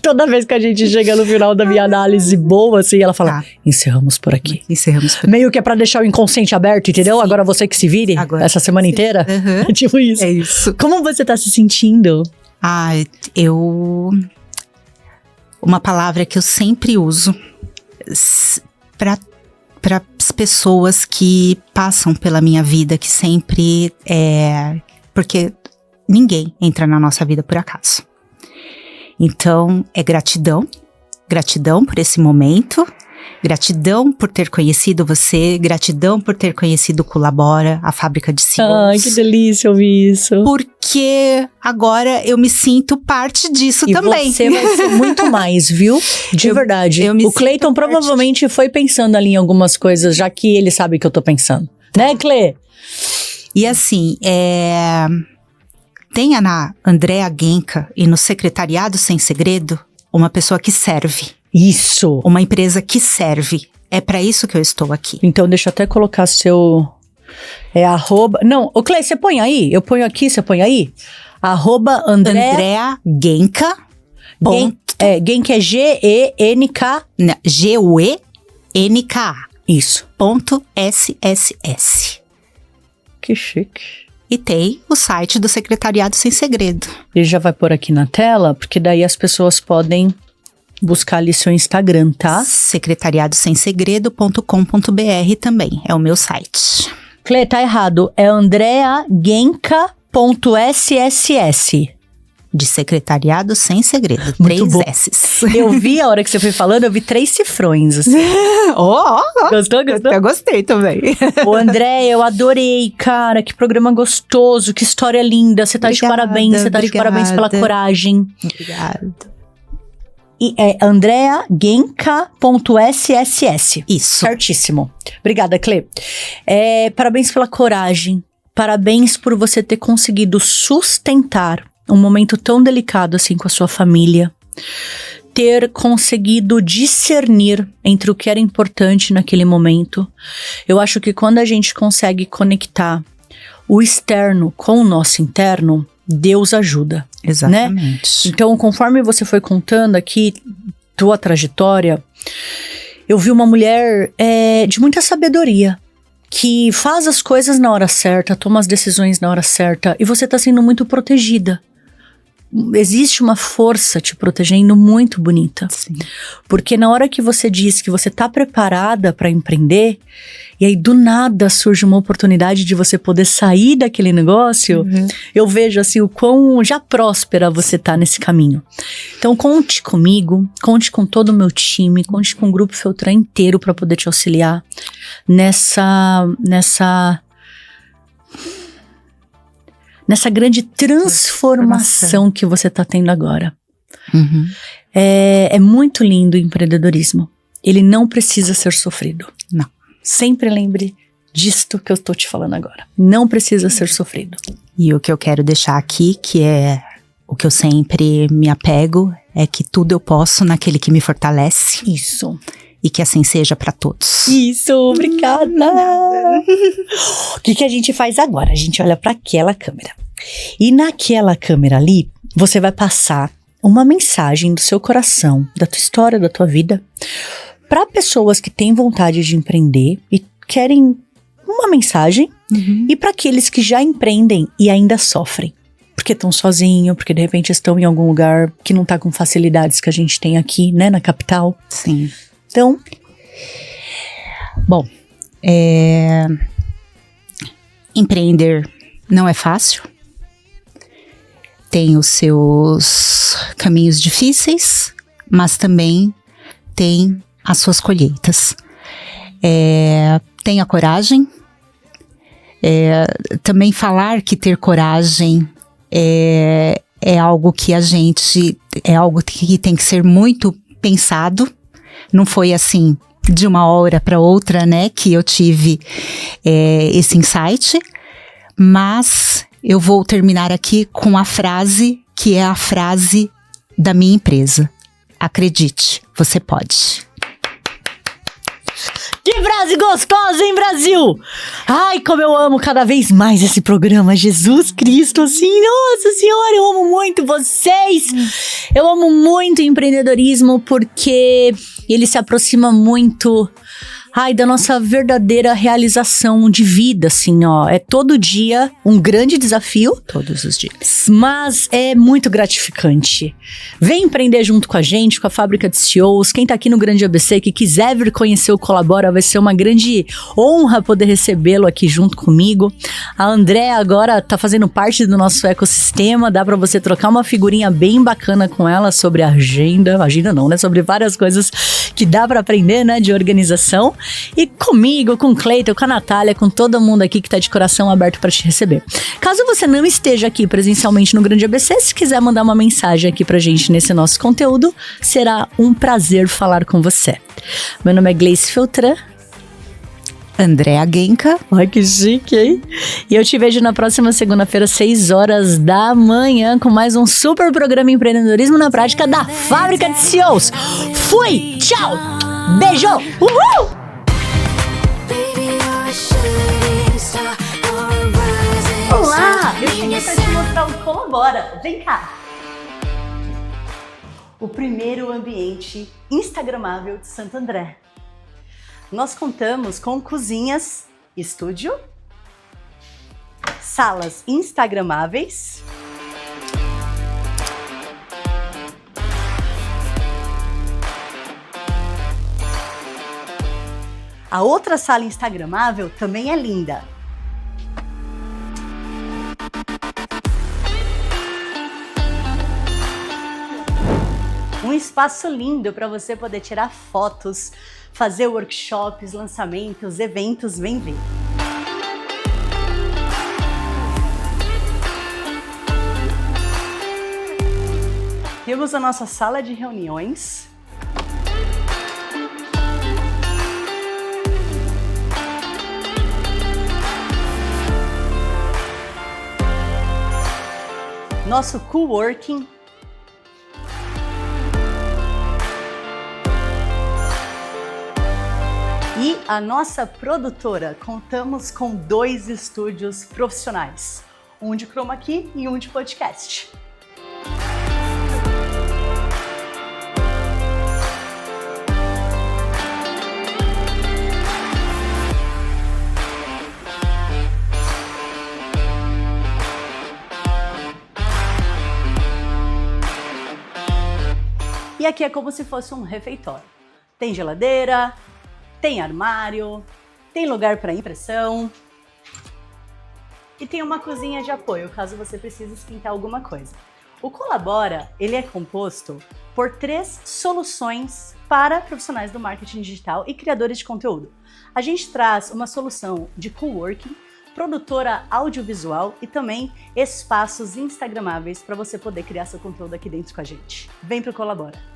Toda vez que a gente chega no final da minha análise boa, assim, ela fala, encerramos por aqui. Encerramos por aqui. Meio que é pra deixar o inconsciente aberto, entendeu? Sim. Agora você que se vire, essa semana inteira. Uhum. É tipo isso. É isso. Como você tá se sentindo? Uma palavra que eu sempre uso para as pessoas que passam pela minha vida, que sempre porque ninguém entra na nossa vida por acaso. Então, é gratidão. Gratidão por esse momento. Gratidão por ter conhecido você. Gratidão por ter conhecido o Colabora, a fábrica de silos. Ai, que delícia ouvir isso. Porque agora eu me sinto parte disso também. E você vai ser muito mais, viu? De verdade. O Cleiton provavelmente foi pensando ali em algumas coisas, já que ele sabe que eu tô pensando. Né, Clê? E assim, tenha na Andrea Genka e no Secretariado Sem Segredo uma pessoa que serve. Isso! Uma empresa que serve. É pra isso que eu estou aqui. Então deixa eu até colocar seu... arroba... Não, ô Clê, você põe aí? Eu ponho aqui, você põe aí? Arroba Andrea Genka. Genka é G-E-N-K... G-U-E-N-K-A. Isso. .sss. Que chique. E tem o site do Secretariado Sem Segredo. Ele já vai pôr aqui na tela, porque daí as pessoas podem buscar ali seu Instagram, tá? secretariadosemsegredo.com.br também, é o meu site. Clê, tá errado, é andreagenka.sss. De Secretariado Sem Segredo, muito 3 bom. S's. Eu vi, a hora que você foi falando, eu vi 3 cifrões, assim. Gostou? Eu gostei também. Ô, André, eu adorei, cara, que programa gostoso, que história linda, você tá de parabéns, você tá de parabéns pela coragem. Obrigada. E é andreagenka.sss. Isso. Certíssimo. Obrigada, Clê. Parabéns pela coragem, parabéns por você ter conseguido sustentar um momento tão delicado assim com a sua família, ter conseguido discernir entre o que era importante naquele momento. Eu acho que quando a gente consegue conectar o externo com o nosso interno, Deus ajuda. Exatamente. Né? Então, conforme você foi contando aqui tua trajetória, eu vi uma mulher de muita sabedoria, que faz as coisas na hora certa, toma as decisões na hora certa e você tá sendo muito protegida. Existe uma força te protegendo muito bonita. Sim. Porque na hora que você diz que você tá preparada para empreender, e aí do nada surge uma oportunidade de você poder sair daquele negócio, eu vejo assim o quão já próspera você tá nesse caminho. Então conte comigo, conte com todo o meu time, conte com o Grupo Feltran inteiro para poder te auxiliar nessa grande transformação que você está tendo agora. É muito lindo o empreendedorismo. Ele não precisa ser sofrido. Não. Sempre lembre disto que eu estou te falando agora. Não precisa ser sofrido. E o que eu quero deixar aqui, que é o que eu sempre me apego, é que tudo eu posso naquele que me fortalece. Isso. E que assim seja para todos. Isso, obrigada. O que a gente faz agora? A gente olha para aquela câmera. E naquela câmera ali, você vai passar uma mensagem do seu coração, da tua história, da tua vida, para pessoas que têm vontade de empreender e querem uma mensagem, e para aqueles que já empreendem e ainda sofrem. Porque estão sozinhos, porque de repente estão em algum lugar que não tá com facilidades que a gente tem aqui, né, na capital. Sim. Então, bom, empreender não é fácil. Tem os seus caminhos difíceis, mas também tem as suas colheitas. Tenha coragem. Também falar que ter coragem é algo que é algo que tem que ser muito pensado. Não foi assim, de uma hora para outra, né, que eu tive esse insight. Mas eu vou terminar aqui com a frase que é a frase da minha empresa. Acredite, você pode. Que frase gostosa, hein, Brasil? Ai, como eu amo cada vez mais esse programa. Jesus Cristo, assim, nossa senhora, eu amo muito vocês. Eu amo muito o empreendedorismo porque ele se aproxima muito, da nossa verdadeira realização de vida, assim, ó. É todo dia um grande desafio. Todos os dias. Mas é muito gratificante. Vem empreender junto com a gente, com a Fábrica de CEOs. Quem tá aqui no Grande ABC, que quiser vir conhecer o Colabora, vai ser uma grande honra poder recebê-lo aqui junto comigo. A Andréa agora tá fazendo parte do nosso ecossistema. Dá pra você trocar uma figurinha bem bacana com ela sobre a agenda. Agenda não, né? Sobre várias coisas que dá pra aprender, né? De organização. E comigo, com o Cleiton, com a Natália, com todo mundo aqui que tá de coração aberto para te receber. Caso você não esteja aqui presencialmente no Grande ABC, se quiser mandar uma mensagem aqui pra gente nesse nosso conteúdo, será um prazer falar com você. Meu nome é Gleice Feltran. Andréa Genca. Ai, que chique, hein? E eu te vejo na próxima segunda-feira, 6 horas da manhã, com mais um super programa Empreendedorismo na Prática da Fábrica de CEOs. Fui! Tchau! Beijo! Uhul! Olá! Eu cheguei pra te mostrar o Colabora. Vem cá! O primeiro ambiente instagramável de Santo André. Nós contamos com cozinhas, estúdio, salas instagramáveis, a outra sala instagramável também é linda. Um espaço lindo para você poder tirar fotos, fazer workshops, lançamentos, eventos, vem ver. Temos a nossa sala de reuniões. Nosso coworking. E a nossa produtora, contamos com 2 estúdios profissionais, um de chroma key e um de podcast. E aqui é como se fosse um refeitório. Tem geladeira, tem armário, tem lugar para impressão e tem uma cozinha de apoio, caso você precise esquentar alguma coisa. O Colabora, ele é composto por 3 soluções para profissionais do marketing digital e criadores de conteúdo. A gente traz uma solução de coworking, produtora audiovisual e também espaços instagramáveis para você poder criar seu conteúdo aqui dentro com a gente. Vem pro Colabora!